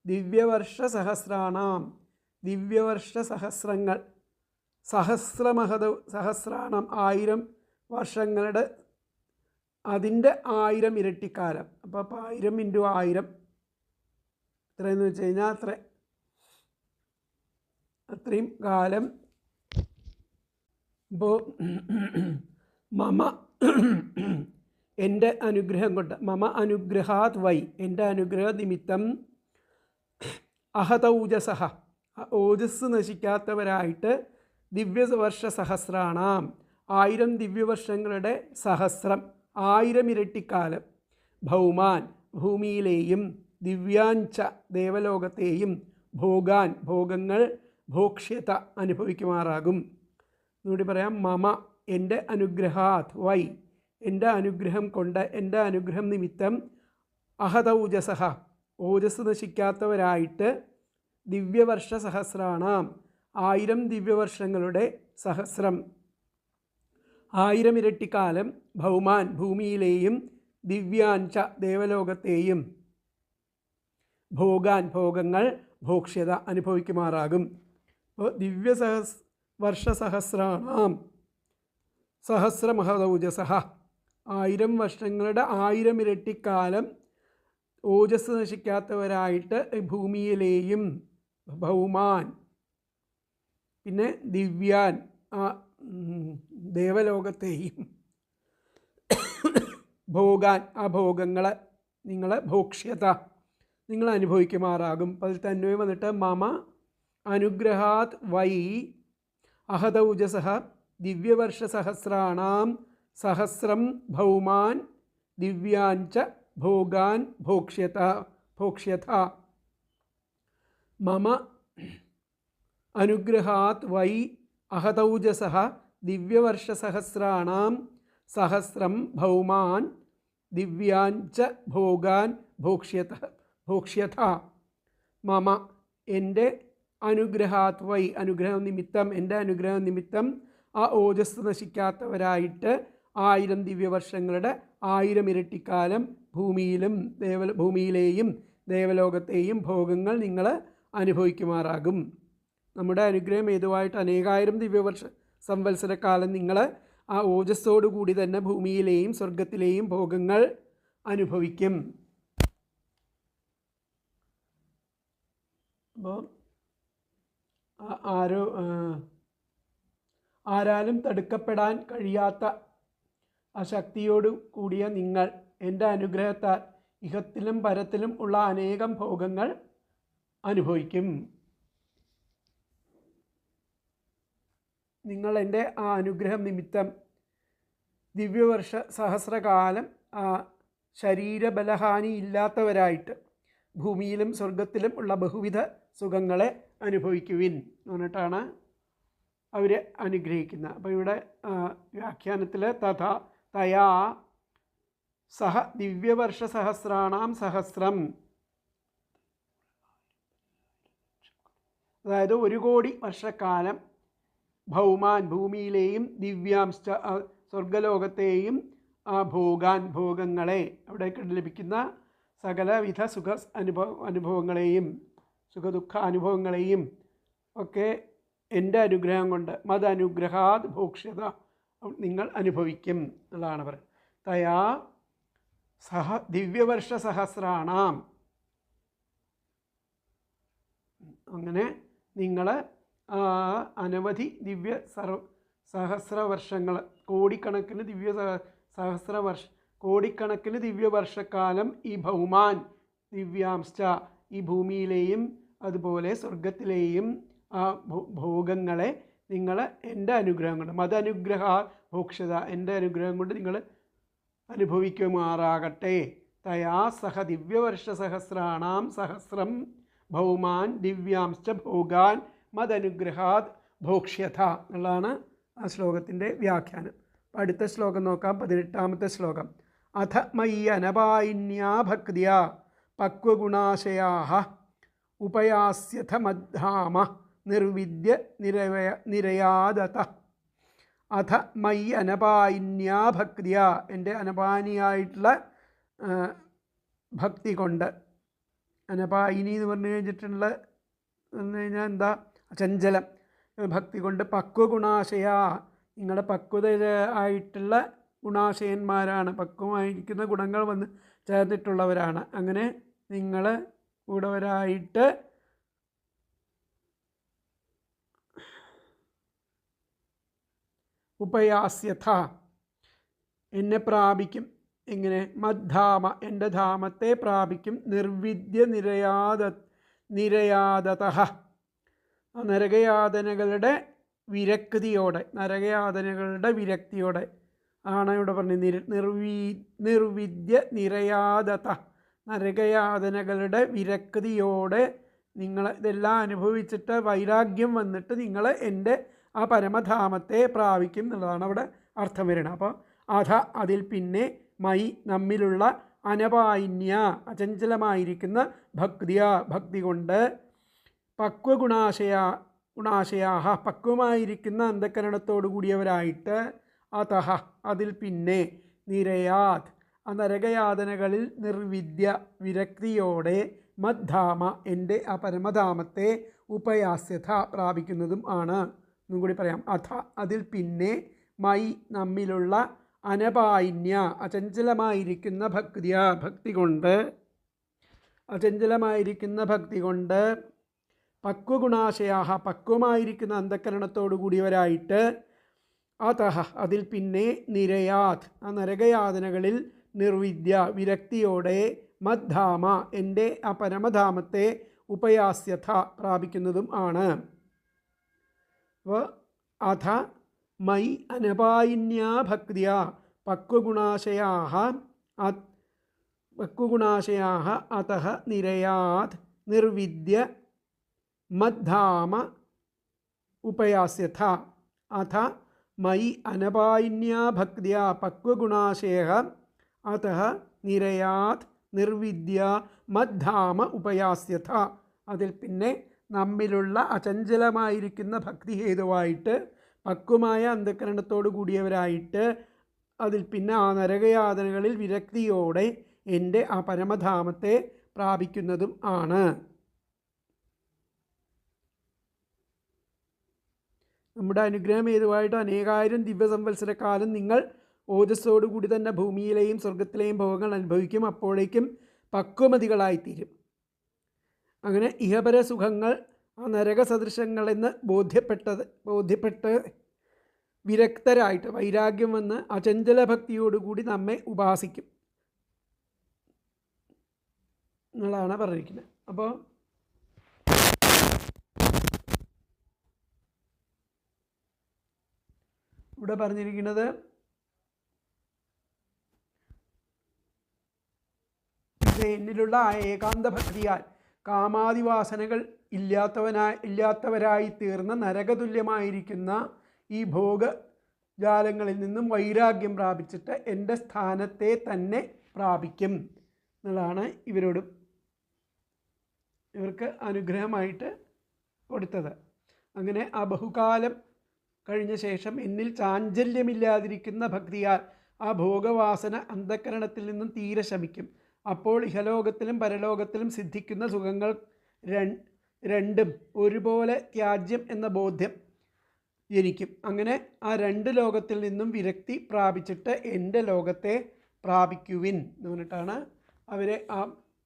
ദിവ്യവർഷസഹസ്രാണാം, ദിവ്യവർഷസഹസ്രങ്ങൾ, സഹസ്രാണം 1000 വർഷങ്ങളുടെ അതിൻ്റെ 1000 ഇരട്ടിക്കാലം. അപ്പോൾ 1000 × 1000 എത്രയെന്ന് വെച്ച് കഴിഞ്ഞാൽ അത്രയും കാലം. ഇപ്പോൾ മമ എൻ്റെ അനുഗ്രഹം കൊണ്ട്, മമ അനുഗ്രഹാത് വൈ എൻ്റെ അനുഗ്രഹ നിമിത്തം, അഹതൗജസഃ ഓജസ് നശിക്കാത്തവരായിട്ട്, ദിവ്യവർഷസഹസ്രാണാം 1000 ദിവ്യവർഷങ്ങളുടെ സഹസ്രം 1000 ഇരട്ടിക്കാലം, ഭൗമാൻ ഭൂമിയിലെയും, ദിവ്യാഞ്ച ദേവലോകത്തെയും, ഭോഗാൻ ഭോഗങ്ങൾ, ഭോക്ഷ്യത അനുഭവിക്കുമാറാകും. എന്നുകൂടി പറയാം. മമ എൻ്റെ അനുഗ്രഹാത് വൈ എൻ്റെ അനുഗ്രഹം കൊണ്ട്, എൻ്റെ അനുഗ്രഹം നിമിത്തം, അഹതൗജസഃ ഓജസ് നശിക്കാത്തവരായിട്ട്, ദിവ്യവർഷസഹസ്രാണാം 1000 ദിവ്യവർഷങ്ങളുടെ സഹസ്രം 1000 ഇരട്ടിക്കാലം, ഭൗമാൻ ഭൂമിയിലെയും, ദിവ്യാഞ്ച ദേവലോകത്തെയും, ഭോഗാൻ ഭോഗങ്ങൾ, ഭോക്ഷ്യത അനുഭവിക്കുമാറാകും. അപ്പോൾ വർഷസഹസ്രാണാം സഹസ്രമഹദൗജസഃ 1000 വർഷങ്ങളുടെ 1000 ഇരട്ടിക്കാലം ഓജസ് നശിക്കാത്തവരായിട്ട് ഭൂമിയിലെയും, ഭൗമാൻ പിന്നെ ദിവ്യാൻ ദേവലോകത്തെയും, ഭോഗാൻ ആ ഭോഗങ്ങളെ നിങ്ങൾ, ഭോക്ഷ്യത നിങ്ങൾ അനുഭവിക്കുമാറാകും. അതിൽ തന്നെ വന്നിട്ട് മമ അനുഗ്രഹാത് വൈ അഹദൗജസഃ ദിവ്യവർഷസഹസ്രാണാം സഹസ്രം ഭൗമാൻ ദിവ്യാഞ്ച ഭോഗാൻ ഭോക്ഷ്യത മമ അനുഗ്രഹാത് വൈ അഹതൗജസഃ ദിവ്യവർഷസഹസ്രാണാം സഹസ്രം ഭൗമാൻ ദിവ്യാഞ്ച ഭോഗാൻ ഭോക്ഷ്യത മമ എൻ്റെ അനുഗ്രഹാത് വൈ അനുഗ്രഹം നിമിത്തം എൻ്റെ അനുഗ്രഹം നിമിത്തം ആ ഓജസ് നശിക്കാത്തവരായിട്ട് 1000 ദിവ്യവർഷങ്ങളുടെ 1000 ഇരട്ടിക്കാലം ഭൂമിയിലെയും ദേവലോകത്തെയും ഭോഗങ്ങൾ നിങ്ങൾ അനുഭവിക്കുമാറാകും. നമ്മുടെ അനുഗ്രഹം ഹേതുവായിട്ട് അനേകായിരം ദിവ്യവർഷ സംവത്സരക്കാലം നിങ്ങൾ ആ ഓജസ്സോടു കൂടി തന്നെ ഭൂമിയിലെയും സ്വർഗത്തിലെയും ഭോഗങ്ങൾ അനുഭവിക്കും. അപ്പോൾ ആരാലും തടുക്കപ്പെടാൻ കഴിയാത്ത ആ ശക്തിയോട് കൂടിയ നിങ്ങൾ എൻ്റെ അനുഗ്രഹത്താൽ ഇഹത്തിലും പരത്തിലും ഉള്ള അനേകം ഭോഗങ്ങൾ അനുഭവിക്കും. നിങ്ങൾ എൻ്റെ ആ അനുഗ്രഹം നിമിത്തം ദിവ്യവർഷ സഹസ്രകാലം ശരീരബലഹാനി ഇല്ലാത്തവരായിട്ട് ഭൂമിയിലും സ്വർഗത്തിലും ഉള്ള ബഹുവിധ സുഖങ്ങളെ അനുഭവിക്കുവിൻ എന്ന് പറഞ്ഞിട്ടാണ് അവർ അനുഗ്രഹിക്കുന്നത്. അപ്പോൾ ഇവിടെ വ്യാഖ്യാനത്തിൽ തയാ സഹ ദിവ്യവർഷ സഹസ്രാണാം സഹസ്രം, അതായത് 1 കോടി വർഷക്കാലം ഭൗമാൻ ഭൂമിയിലെയും ദിവ്യാംശ സ്വർഗലോകത്തെയും ഭോഗങ്ങളെ അവിടേക്ക് ലഭിക്കുന്ന സകലവിധ അനുഭവങ്ങളെയും സുഖദുഃഖ അനുഭവങ്ങളെയും ഒക്കെ എൻ്റെ അനുഗ്രഹം കൊണ്ട് മദനുഗ്രഹാത് ഭോക്ഷ്യത നിങ്ങൾ അനുഭവിക്കും എന്നുള്ളതാണ് പറയുന്നത്. തയാ സഹ ദിവ്യവർഷ സഹസ്രാണാം, അങ്ങനെ നിങ്ങൾ അനവധി സഹസ്രവർഷങ്ങൾ കോടിക്കണക്കിന് കോടിക്കണക്കിന് ദിവ്യവർഷക്കാലം ഈ ഭൗമാൻ ദിവ്യാംശ ഈ ഭൂമിയിലെയും അതുപോലെ സ്വർഗത്തിലെയും ആ ഭോഗങ്ങളെ നിങ്ങൾ എൻ്റെ അനുഗ്രഹം കൊണ്ട് മദനുഗ്രഹ ഭോക്ഷ്യത എൻ്റെ അനുഗ്രഹം കൊണ്ട് നിങ്ങൾ അനുഭവിക്കുമാറാകട്ടെ. തയാ സഹ ദിവ്യവർഷ സഹസ്രാണാം സഹസ്രം ഭൗമാൻ ദിവ്യാംശ ഭോഗാൻ മദനുഗ്രഹാത് ഭോക്ഷ്യത എന്നുള്ളതാണ് ആ ശ്ലോകത്തിൻ്റെ വ്യാഖ്യാനം. അടുത്ത ശ്ലോകം നോക്കാം. 18ാമത്തെ ശ്ലോകം. അഥ മയി അനപായിന്യാ ഭക്തിയാ പക്വഗുണാശയാഃ ഉപയാസ്യഥ മദ്ധാമ നിർവിദ്യ നിരയാദത. അഥ മയി അനപായിന്യാ ഭക്തിയാ, എൻ്റെ അനപാനിയായിട്ടുള്ള ഭക്തി കൊണ്ട്. അനപായിനി എന്ന് പറഞ്ഞു കഴിഞ്ഞാൽ എന്താ? ചഞ്ചലം. ഭക്തി കൊണ്ട് പക്വഗുണാശയ, നിങ്ങളുടെ പക്വത ആയിട്ടുള്ള ഗുണാശയന്മാരാണ്, പക്വമായിരിക്കുന്ന ഗുണങ്ങൾ വന്ന് ചേർന്നിട്ടുള്ളവരാണ്. അങ്ങനെ നിങ്ങൾ കൂടവരായിട്ട് ഉപയാസ്യഥ എന്നെ പ്രാപിക്കും. എങ്ങനെ? മദ്ധാമ എൻ്റെ ധാമത്തെ പ്രാപിക്കും. നിർവിദ്യ നിരയാദതഃ നരകയാതനകളുടെ വിരക്തിയോടെ ആണ് ഇവിടെ പറഞ്ഞത്. നിർവിദ്യ നിരയാദത നരകയാതനകളുടെ വിരക്തിയോടെ നിങ്ങൾ ഇതെല്ലാം അനുഭവിച്ചിട്ട് വൈരാഗ്യം വന്നിട്ട് നിങ്ങൾ എൻ്റെ ആ പരമധാമത്തെ പ്രാപിക്കും എന്നുള്ളതാണ് അവിടെ അർത്ഥം വരുന്നത്. അപ്പോൾ അതിൽ പിന്നെ മൈ നമ്മിലുള്ള അനപായിന്യ അചഞ്ചലമായിരിക്കുന്ന ഭക്തി കൊണ്ട് ഗുണാശയാഹ പക്വമായിരിക്കുന്ന അന്ധകരണത്തോടു കൂടിയവരായിട്ട് അതിൽ പിന്നെ നിരയാത് ആ നരകയാതനകളിൽ നിർവിദ്യ വിരക്തിയോടെ മദ്ധാമ എൻ്റെ ആ പരമധാമത്തെ ഉപയാസ്യഥ പ്രാപിക്കുന്നതും ആണ്. ഒന്നും കൂടി പറയാം. അതിൽ പിന്നെ മൈ നമ്മിലുള്ള അനപായിന്യ അചഞ്ചലമായിരിക്കുന്ന ഭക്തി കൊണ്ട് പക്വഗുണാശയാഹ പക്വമായിരിക്കുന്ന അന്ധകരണത്തോടു കൂടിയവരായിട്ട് അതിൽ പിന്നെ നിരയാത് ആ നരകയാതനകളിൽ നിർവിദ്യ വിരക്തിയോടെ മദ്ധാമ എൻ്റെ ആ പരമധാമത്തെ ഉപയാസ്യഥ പ്രാപിക്കുന്നതും ആണ്. അപ്പോൾ മയി അനപായിന്യാ ഭക്തിയാ പക്വഗുണാശയാഃ അതഃ നിരയാത് നിർവിദ്യ മദ്ധാമ ഉപയാസ്യഥ. അഥ മയി അനപായിന്യാ ഭക്തിയാ പക്വഗുണാശയഃ അതഃ നിരയാത് നിർവിദ്യ മദ്ധാമ ഉപയാസ്യഥ. അതിൽ പിന്നെ നമ്മിലുള്ള അചഞ്ചലമായിരിക്കുന്ന ഭക്തി ഹേതുവായിട്ട് പക്വമായ അന്ധകരണത്തോടു കൂടിയവരായിട്ട് അതിൽ പിന്നെ ആ നരകയാതനകളിൽ വിരക്തിയോടെ എൻ്റെ ആ പരമധാമത്തെ പ്രാപിക്കുന്നതും ആണ്. നമ്മുടെ അനുഗ്രഹം ഹേതുവായിട്ട് അനേകായിരം ദിവ്യസംവത്സരക്കാലം നിങ്ങൾ ഓജസ്സോടുകൂടി തന്നെ ഭൂമിയിലെയും സ്വർഗത്തിലെയും ഭോഗങ്ങൾ അനുഭവിക്കും. അപ്പോഴേക്കും പക്വമതികളായിത്തീരും. അങ്ങനെ ഇഹപര സുഖങ്ങൾ ആ നരകസദൃശങ്ങളെന്ന് ബോധ്യപ്പെട്ട് വിരക്തരായിട്ട് വൈരാഗ്യം വന്ന് അചഞ്ചല ഭക്തിയോടുകൂടി നമ്മെ ഉപാസിക്കും എന്നുള്ളതാണ് പറഞ്ഞിരിക്കുന്നത്. അപ്പോൾ ഇവിടെ പറഞ്ഞിരിക്കുന്നത് എന്നിലുള്ള ആ ഏകാന്ത ഭക്തിയാൽ കാമാദിവാസനകൾ ഇല്ലാത്തവരായി തീർന്ന നരകതുല്യമായിരിക്കുന്ന ഈ ഭോഗജാലങ്ങളിൽ നിന്നും വൈരാഗ്യം പ്രാപിച്ചിട്ട് എൻ്റെ സ്ഥാനത്തെ തന്നെ പ്രാപിക്കും എന്നുള്ളതാണ് ഇവർക്ക് അനുഗ്രഹമായിട്ട് കൊടുത്തത്. അങ്ങനെ ആ ബഹുകാലം കഴിഞ്ഞ ശേഷം എന്നിൽ ചാഞ്ചല്യമില്ലാതിരിക്കുന്ന ഭക്തിയാൽ ആ ഭോഗവാസന അന്ധകരണത്തിൽ നിന്നും തീരെ ശമിക്കും. അപ്പോൾ ഇഹലോകത്തിലും പരലോകത്തിലും സിദ്ധിക്കുന്ന സുഖങ്ങൾ രണ്ടും ഒരുപോലെ ത്യാജ്യം എന്ന ബോധ്യം ജനിക്കും. അങ്ങനെ ആ രണ്ട് ലോകത്തിൽ നിന്നും വിരക്തി പ്രാപിച്ചിട്ട് എൻ്റെ ലോകത്തെ പ്രാപിക്കുവിൻ എന്ന് പറഞ്ഞിട്ടാണ് അവരെ ആ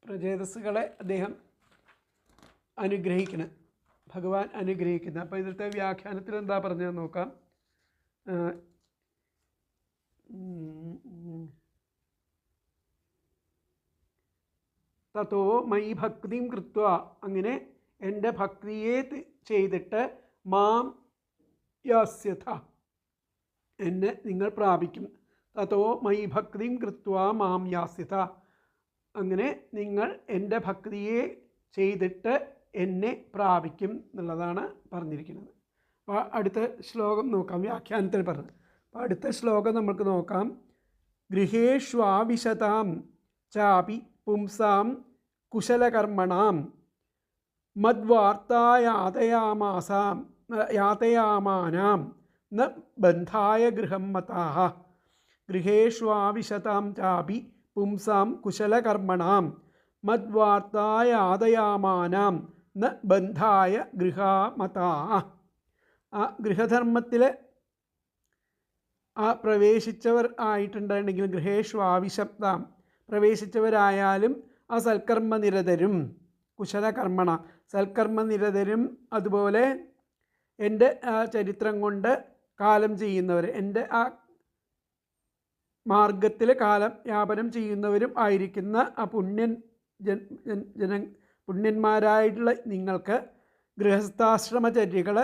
പ്രചേതസ്സുകളെ അദ്ദേഹം അനുഗ്രഹിക്കുന്നത്, ഭഗവാൻ അനുഗ്രഹിക്കുന്നത്. അപ്പോൾ ഇതിലത്തെ വ്യാഖ്യാനത്തിൽ എന്താ പറഞ്ഞതെന്ന് നോക്കാം. തതോ മയി ഭക്തിം കൃത്വ, അങ്ങനെ എൻ്റെ ഭക്തിയെ ചെയ്തിട്ട് മാം യാസ്യഥ, എന്നെ നിങ്ങൾ പ്രാപിക്കും. തതോ മയി ഭക്തിം കൃത്വ മാം യാസ്യഥ, അങ്ങനെ നിങ്ങൾ എൻ്റെ ഭക്തിയെ ചെയ്തിട്ട് എന്നെ പ്രാപിക്കും എന്നുള്ളതാണ് പറഞ്ഞിരിക്കുന്നത്. അപ്പോൾ അടുത്ത ശ്ലോകം നോക്കാം, വ്യാഖ്യാനത്തിൽ പറഞ്ഞത്. അപ്പോൾ അടുത്ത ശ്ലോകം നമുക്ക് നോക്കാം. ഗൃഹേഷ്വാവിശതാം ചാപി പുംസാം കുശലകർമ്മണാം യാതയാമാനാം ന ബന്ധായ ഗൃഹം മതാഃ. ഗൃഹേഷ്വാവിശതാം ചാപി പുംസാം കുശലകർമ്മണാം മദ്വാർത്തായാതയാമാനാം ന ബന്ധായ ഗൃഹാമതാഃ. ആ ഗൃഹധർമ്മത്തിൽ ആ പ്രവേശിച്ചവർ ആയിട്ടുണ്ടെങ്കിൽ ഗൃഹേഷ്വാവിശതാം പ്രവേശിച്ചവരായാലും ആ സൽക്കർമ്മനിരതരും കുശലകർമ്മണ സൽക്കർമ്മനിരതരും അതുപോലെ എൻ്റെ ആ ചരിത്രം കൊണ്ട് കാലം ചെയ്യുന്നവർ, എൻ്റെ ആ മാർഗത്തിൽ കാലം യാപനം ചെയ്യുന്നവരും ആയിരിക്കുന്ന ആ പുണ്യന്മാരായിട്ടുള്ള നിങ്ങൾക്ക് ഗൃഹസ്ഥാശ്രമചര്യകൾ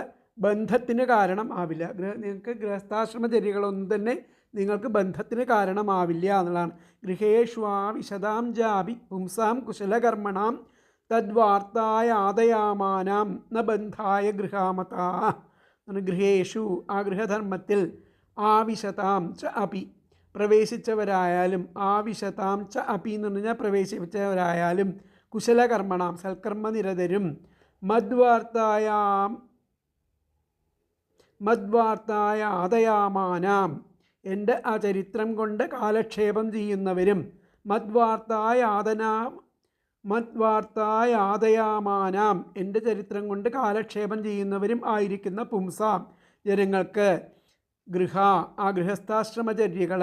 ബന്ധത്തിന് കാരണം ആവില്ല. നിങ്ങൾക്ക് ഗൃഹസ്ഥാശ്രമചര്യകളൊന്നും തന്നെ നിങ്ങൾക്ക് ബന്ധത്തിന് കാരണമാവില്ല എന്നുള്ളതാണ്. ഗൃഹേഷ്വാവിശതാം ജാപി പുംസാം കുശലകർമ്മണാം തദ്വാർത്തായാതയാമാനാം ന ബന്ധായ ഗൃഹാമതാഃ. ഗൃഹേഷു ആ ഗൃഹധർമ്മത്തിൽ ആവിശതാം ച അപി പ്രവേശിച്ചവരായാലും, ആവിശതാം ച അപി എന്ന് പറഞ്ഞാൽ പ്രവേശിച്ചവരായാലും, കുശലകർമ്മണാം സൽക്കർമ്മനിരതരും, മദ്വാർത്തായാതയാമാനാം എൻ്റെ ആ ചരിത്രം കൊണ്ട് കാലക്ഷേപം ചെയ്യുന്നവരും, മദ്വാർത്തായാതയാമാനാം എൻ്റെ ചരിത്രം കൊണ്ട് കാലക്ഷേപം ചെയ്യുന്നവരും ആയിരിക്കുന്ന പുംസാം ജനങ്ങൾക്ക് ഗൃഹ ആ ഗൃഹസ്ഥാശ്രമചര്യകൾ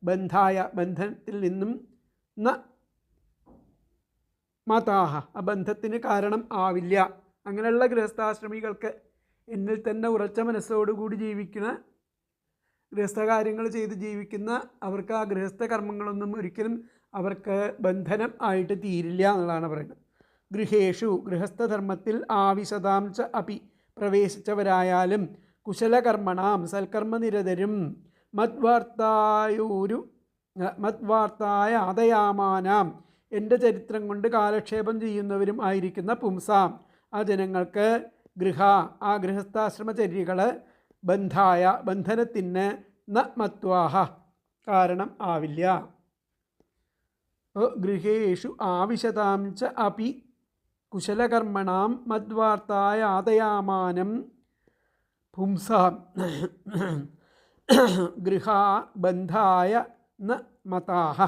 ബന്ധായ ബന്ധത്തിൽ നിന്നും ന മതാഹ ആ ബന്ധത്തിന് കാരണം ആവില്ല. അങ്ങനെയുള്ള ഗൃഹസ്ഥാശ്രമികൾക്ക് എന്നിൽ തന്നെ ഉറച്ച മനസ്സോടുകൂടി ജീവിക്കുന്ന ഗൃഹസ്ഥകാര്യങ്ങൾ ചെയ്ത് ജീവിക്കുന്ന അവർക്ക് ആ ഗൃഹസ്ഥ കർമ്മങ്ങളൊന്നും ഒരിക്കലും അവർക്ക് ബന്ധനം ആയിട്ട് തീരില്ല എന്നുള്ളതാണ് പറയുന്നത്. ഗൃഹേഷു ഗൃഹസ്ഥധർമ്മത്തിൽ ആവിശതാം ച അപി പ്രവേശിച്ചവരായാലും, കുശലകർമ്മണാം സൽക്കർമ്മനിരതരും മദ്വാർത്തായ ആദയാമാനാം എൻ്റെ ചരിത്രം കൊണ്ട് കാലക്ഷേപം ചെയ്യുന്നവരും ആയിരിക്കുന്ന പുംസാം ആ ജനങ്ങൾക്ക് ഗൃഹ ആ ഗൃഹസ്ഥാശ്രമചര്യകൾ ബന്ധനത്തിന് ന മത്വാഹ കാരണം ആവില്ല. ഗൃഹേഷു ആവിശതാം ച അപി കുശലകർമ്മണാം മദ്വാർത്തായ ആദയാമാനം പുംസാം ഗൃഹാ ബന്ധായ ന മതാഹ.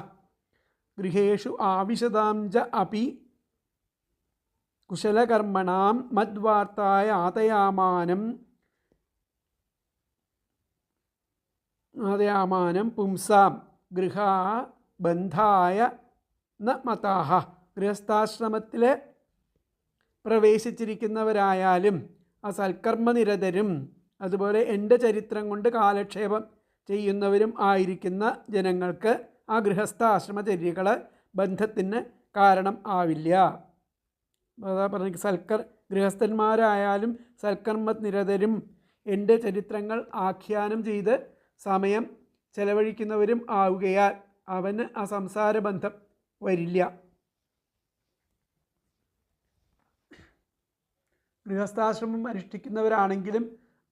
ഗൃഹേഷു ആവിശതാം ച അപി കുശലകർമ്മണാം മദ്വാർത്തായ ആദയാമാനം പുംസാം ഗൃഹാ ബന്ധായ ന മതാഹ. ഗൃഹസ്ഥാശ്രമത്തിൽ പ്രവേശിച്ചിരിക്കുന്നവരായാലും ആ സൽക്കർമ്മനിരതരും അതുപോലെ എൻ്റെ ചരിത്രം കൊണ്ട് കാലക്ഷേപം ചെയ്യുന്നവരും ആയിരിക്കുന്ന ജനങ്ങൾക്ക് ആ ഗൃഹസ്ഥാശ്രമചര്യകൾ ബന്ധത്തിന് കാരണം ആവില്ല. അതാ പറഞ്ഞ ഗൃഹസ്ഥന്മാരായാലും സൽക്കർമ്മനിരതരും എൻ്റെ ചരിത്രങ്ങൾ ആഖ്യാനം ചെയ്ത് സമയം ചെലവഴിക്കുന്നവരും ആവുകയാൽ അവന് ആ സംസാരബന്ധം വരില്ല. ഗൃഹസ്ഥാശ്രമം അനുഷ്ഠിക്കുന്നവരാണെങ്കിലും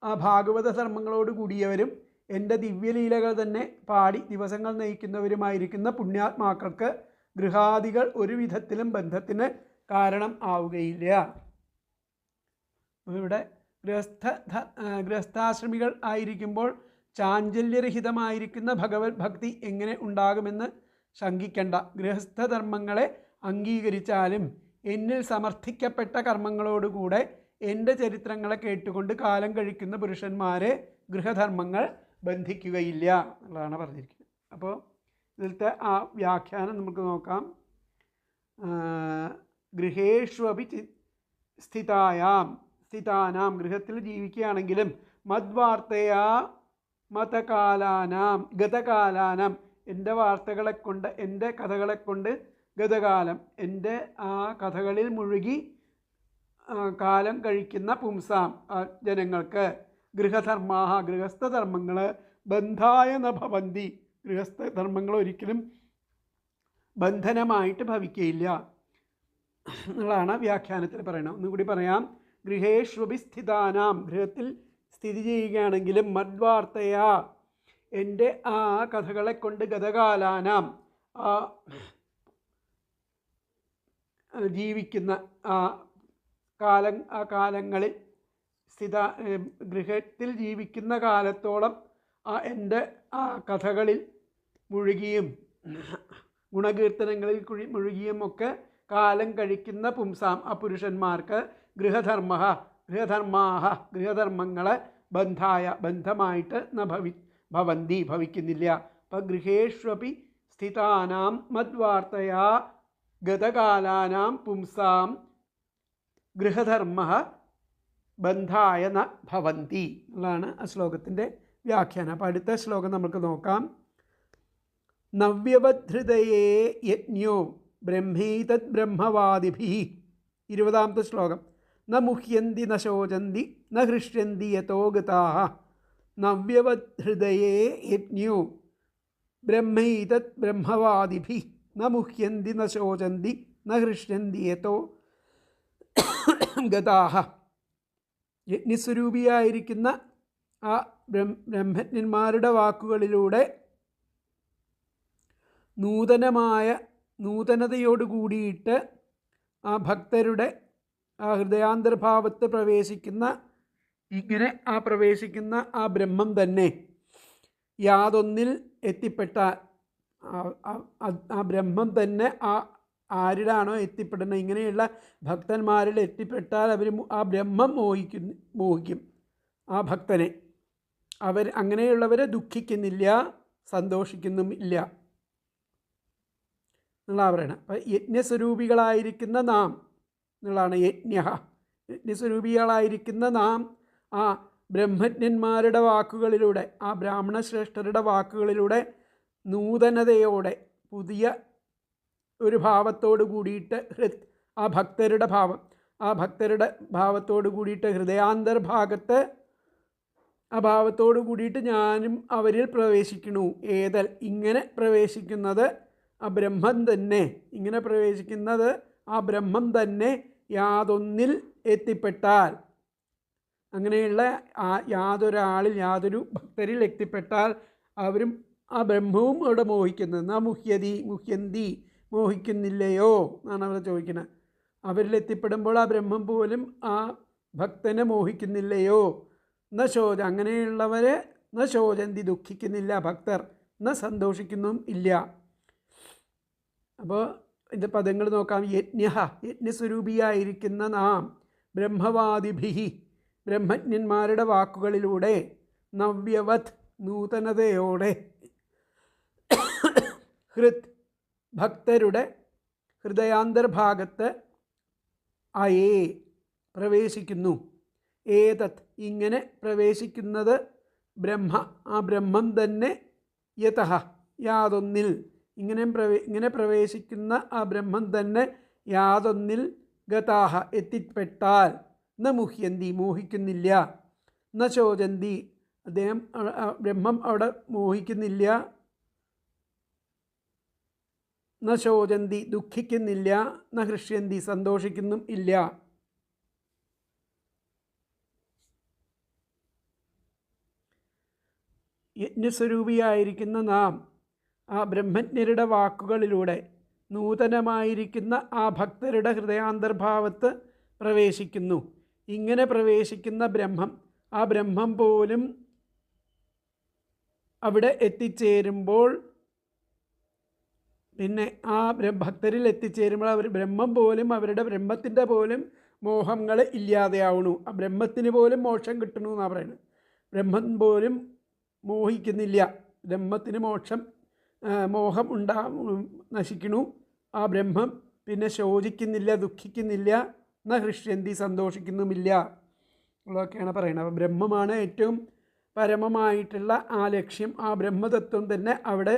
ആ ഭാഗവത ധർമ്മങ്ങളോട് കൂടിയവരും എൻ്റെ ദിവ്യലീലകൾ തന്നെ പാടി ദിവസങ്ങൾ നയിക്കുന്നവരുമായിരിക്കുന്ന പുണ്യാത്മാക്കൾക്ക് ഗൃഹാദികൾ ഒരു വിധത്തിലും ബന്ധത്തിന് കാരണം ആവുകയില്ല. ഇവിടെ ഗൃഹസ്ഥാശ്രമികൾ ആയിരിക്കുമ്പോൾ ചാഞ്ചല്യരഹിതമായിരിക്കുന്ന ഭഗവത് ഭക്തി എങ്ങനെ ഉണ്ടാകുമെന്ന് ശങ്കിക്കണ്ട. ഗൃഹസ്ഥധർമ്മങ്ങളെ അംഗീകരിച്ചാലും എന്നിൽ സമർത്ഥിക്കപ്പെട്ട കർമ്മങ്ങളോടുകൂടെ എൻ്റെ ചരിത്രങ്ങളെ കേട്ടുകൊണ്ട് കാലം കഴിക്കുന്ന പുരുഷന്മാരെ ഗൃഹധർമ്മങ്ങൾ ബന്ധിക്കുകയില്ല എന്നുള്ളതാണ് പറഞ്ഞിരിക്കുന്നത്. അപ്പോൾ ഇതിലത്തെ ആ വ്യാഖ്യാനം നമുക്ക് നോക്കാം. ഗൃഹേഷ്വപി സ്ഥിതാനാം ഗൃഹത്തിൽ ജീവിക്കുകയാണെങ്കിലും മദ്വാർത്തയാ ഗതകാലാനാം എൻ്റെ വാർത്തകളെക്കൊണ്ട് എൻ്റെ കഥകളെക്കൊണ്ട് ഗതകാലം എൻ്റെ ആ കഥകളിൽ മുഴുകി കാലം കഴിക്കുന്ന പുംസാം ജനങ്ങൾക്ക് ഗൃഹസ്ഥധർമ്മങ്ങൾ ബന്ധായ ന ഭവന്തി ഗൃഹസ്ഥധർമ്മങ്ങൾ ഒരിക്കലും ബന്ധനമായിട്ട് ഭവിക്കയില്ല എന്നുള്ളതാണ് വ്യാഖ്യാനത്തിൽ പറയുന്നത്. ഒന്നുകൂടി പറയാം. ഗൃഹേഷ്വപി സ്ഥിതാനാം ഗൃഹത്തിൽ സ്ഥിതി ചെയ്യുകയാണെങ്കിലും മദ്വാർത്തയാ എൻ്റെ ആ കഥകളെ കൊണ്ട് ഗതകാലാനാം ജീവിക്കുന്ന ആ കാലങ്ങളിൽ ഗൃഹത്തിൽ ജീവിക്കുന്ന കാലത്തോളം എൻ്റെ ആ കഥകളിൽ മുഴുകിയും ഗുണകീർത്തനങ്ങളിൽ മുഴുകിയും ഒക്കെ കാലം കഴിക്കുന്ന പുംസാം ആ പുരുഷന്മാർക്ക് ഗൃഹധർമ്മങ്ങളെ ബന്ധമായിട്ട് ഭവിക്കുന്നില്ല. അപ്പം ഗൃഹേഷ്വപി സ്ഥിതാനാം മദ്വാർത്തയാ ഗതകാലാനാം പുംസാം ഗൃഹധർമ്മ ബന്ധായ ന ഭവന്തി എന്നുള്ളതാണ് ആ ശ്ലോകത്തിൻ്റെ വ്യാഖ്യാനം. അപ്പോൾ അടുത്ത ശ്ലോകം നമുക്ക് നോക്കാം. നവ്യവധൃതയേ യജ്ഞോ ബ്രഹ്മൈതദ് ബ്രഹ്മവാദിഭിः 20ാമത്തെ ശ്ലോകം. ന മുഹ്യന്തി ന ശോചന്തി ന ഹൃഷ്യന്തി യതോ ഗതാഃ. നവ്യവധൃതയേ യജ്ഞോ ബ്രഹ്മൈതദ് ബ്രഹ്മവാദിഭിः ന മുഹ്യന്തി ന ശോചന്തി ന ഹൃഷ്യന്തി യതോ ഗതാഃ. യജ്ഞസ്വരൂപിയായിരിക്കുന്ന ആ ബ്രഹ്മജ്ഞന്മാരുടെ വാക്കുകളിലൂടെ നൂതനതയോടുകൂടിയിട്ട് ആ ഭക്തരുടെ ആ ഹൃദയാന്തർഭാവത്ത് പ്രവേശിക്കുന്ന ആ ബ്രഹ്മം തന്നെ യാതൊന്നിൽ എത്തിപ്പെട്ടാൽ ആ ബ്രഹ്മം തന്നെ ആരിലാണോ എത്തിപ്പെടുന്നത് ഇങ്ങനെയുള്ള ഭക്തന്മാരിൽ എത്തിപ്പെട്ടാൽ അവർ ആ ബ്രഹ്മം മോഹിക്കും ആ ഭക്തനെ. അങ്ങനെയുള്ളവരെ ദുഃഖിക്കുന്നില്ല, സന്തോഷിക്കുന്നുമില്ല എന്നുള്ള പറയണം. അപ്പം യജ്ഞസ്വരൂപികളായിരിക്കുന്ന നാം എന്നുള്ളതാണ് യജ്ഞസ്വരൂപികളായിരിക്കുന്ന നാം ആ ബ്രഹ്മജ്ഞന്മാരുടെ വാക്കുകളിലൂടെ ആ ബ്രാഹ്മണ ശ്രേഷ്ഠരുടെ വാക്കുകളിലൂടെ നൂതനതയോടെ പുതിയ ഒരു ഭാവത്തോട് കൂടിയിട്ട് ആ ഭക്തരുടെ ഭാവത്തോട് കൂടിയിട്ട് ഹൃദയാന്തർഭാഗത്ത് ആ ഭാവത്തോട് കൂടിയിട്ട് ഞാനും അവരിൽ പ്രവേശിക്കണു. ഏതൽ ഇങ്ങനെ പ്രവേശിക്കുന്നത് ആ ബ്രഹ്മം തന്നെ, ഇങ്ങനെ പ്രവേശിക്കുന്നത് ആ ബ്രഹ്മം തന്നെ യാതൊന്നിൽ എത്തിപ്പെട്ടാൽ, അങ്ങനെയുള്ള യാതൊരാളിൽ യാതൊരു ഭക്തരിൽ എത്തിപ്പെട്ടാൽ അവരും ആ ബ്രഹ്മവും അവിടെ മോഹിക്കുന്നത്. ന മുഹ്യന്തി മോഹിക്കുന്നില്ലയോ എന്നാണ് അവർ ചോദിക്കുന്നത്. അവരിൽ എത്തിപ്പെടുമ്പോൾ ആ ബ്രഹ്മം പോലും ആ ഭക്തനെ മോഹിക്കുന്നില്ലയോ. അങ്ങനെയുള്ളവരെ ന ശോചന്തി ദുഃഖിക്കുന്നില്ല ഭക്തർ, ന സന്തോഷിക്കുന്നും ഇല്ല. അപ്പോൾ ഇതിൻ്റെ പദങ്ങൾ നോക്കാം. യജ്ഞസ്വരൂപിയായിരിക്കുന്ന നാം ബ്രഹ്മവാദിഭിഹി ബ്രഹ്മജ്ഞന്മാരുടെ വാക്കുകളിലൂടെ നവ്യവത് നൂതനതയോടെ ഹൃത് ഭക്തരുടെ ഹൃദയാന്തർഭാഗത്ത് അയേ പ്രവേശിക്കുന്നു. ഏതത് ഇങ്ങനെ പ്രവേശിക്കുന്നത് ബ്രഹ്മ ആ ബ്രഹ്മം തന്നെ യതഃ യാതൊന്നിൽ ഇങ്ങനെ പ്രവേശിക്കുന്ന ആ ബ്രഹ്മം തന്നെ യാതൊന്നിൽ ഗതാഹ എത്തിപ്പെട്ടാൽ ന മുഹ്യന്തി മോഹിക്കുന്നില്ല, ന ശോചന്തി അദ്ദേഹം ബ്രഹ്മം അവിടെ മോഹിക്കുന്നില്ല, ന ശോചന്തി ദുഃഖിക്കുന്നില്ല, ന ഹൃഷ്യന്തി സന്തോഷിക്കുന്നും ഇല്ല. യജ്ഞസ്വരൂപിയായിരിക്കുന്ന നാം ആ ബ്രഹ്മജ്ഞരുടെ വാക്കുകളിലൂടെ നൂതനമായിരിക്കുന്ന ആ ഭക്തരുടെ ഹൃദയാന്തർഭാവത്ത് പ്രവേശിക്കുന്നു. ഇങ്ങനെ പ്രവേശിക്കുന്ന ബ്രഹ്മം, ആ ബ്രഹ്മം പോലും അവിടെ എത്തിച്ചേരുമ്പോൾ, പിന്നെ ആ ഭക്തരിൽ എത്തിച്ചേരുമ്പോൾ അവർ ബ്രഹ്മം പോലും അവരുടെ ബ്രഹ്മത്തിൻ്റെ പോലും മോഹങ്ങൾ ഇല്ലാതെയാവണു. ആ ബ്രഹ്മത്തിന് പോലും മോക്ഷം കിട്ടണു എന്നാണ് പറയുന്നത്. ബ്രഹ്മം പോലും മോഹിക്കുന്നില്ല, ബ്രഹ്മത്തിന് മോഹം നശിക്കണു. ആ ബ്രഹ്മം പിന്നെ ശോചിക്കുന്നില്ല, ദുഃഖിക്കുന്നില്ല, ന ഹൃഷ്യന്തി സന്തോഷിക്കുന്നുമില്ല ഉള്ളതൊക്കെയാണ് പറയുന്നത്. അപ്പോൾ ബ്രഹ്മമാണ് ഏറ്റവും പരമമായിട്ടുള്ള ആ ലക്ഷ്യം. ആ ബ്രഹ്മതത്വം തന്നെ അവിടെ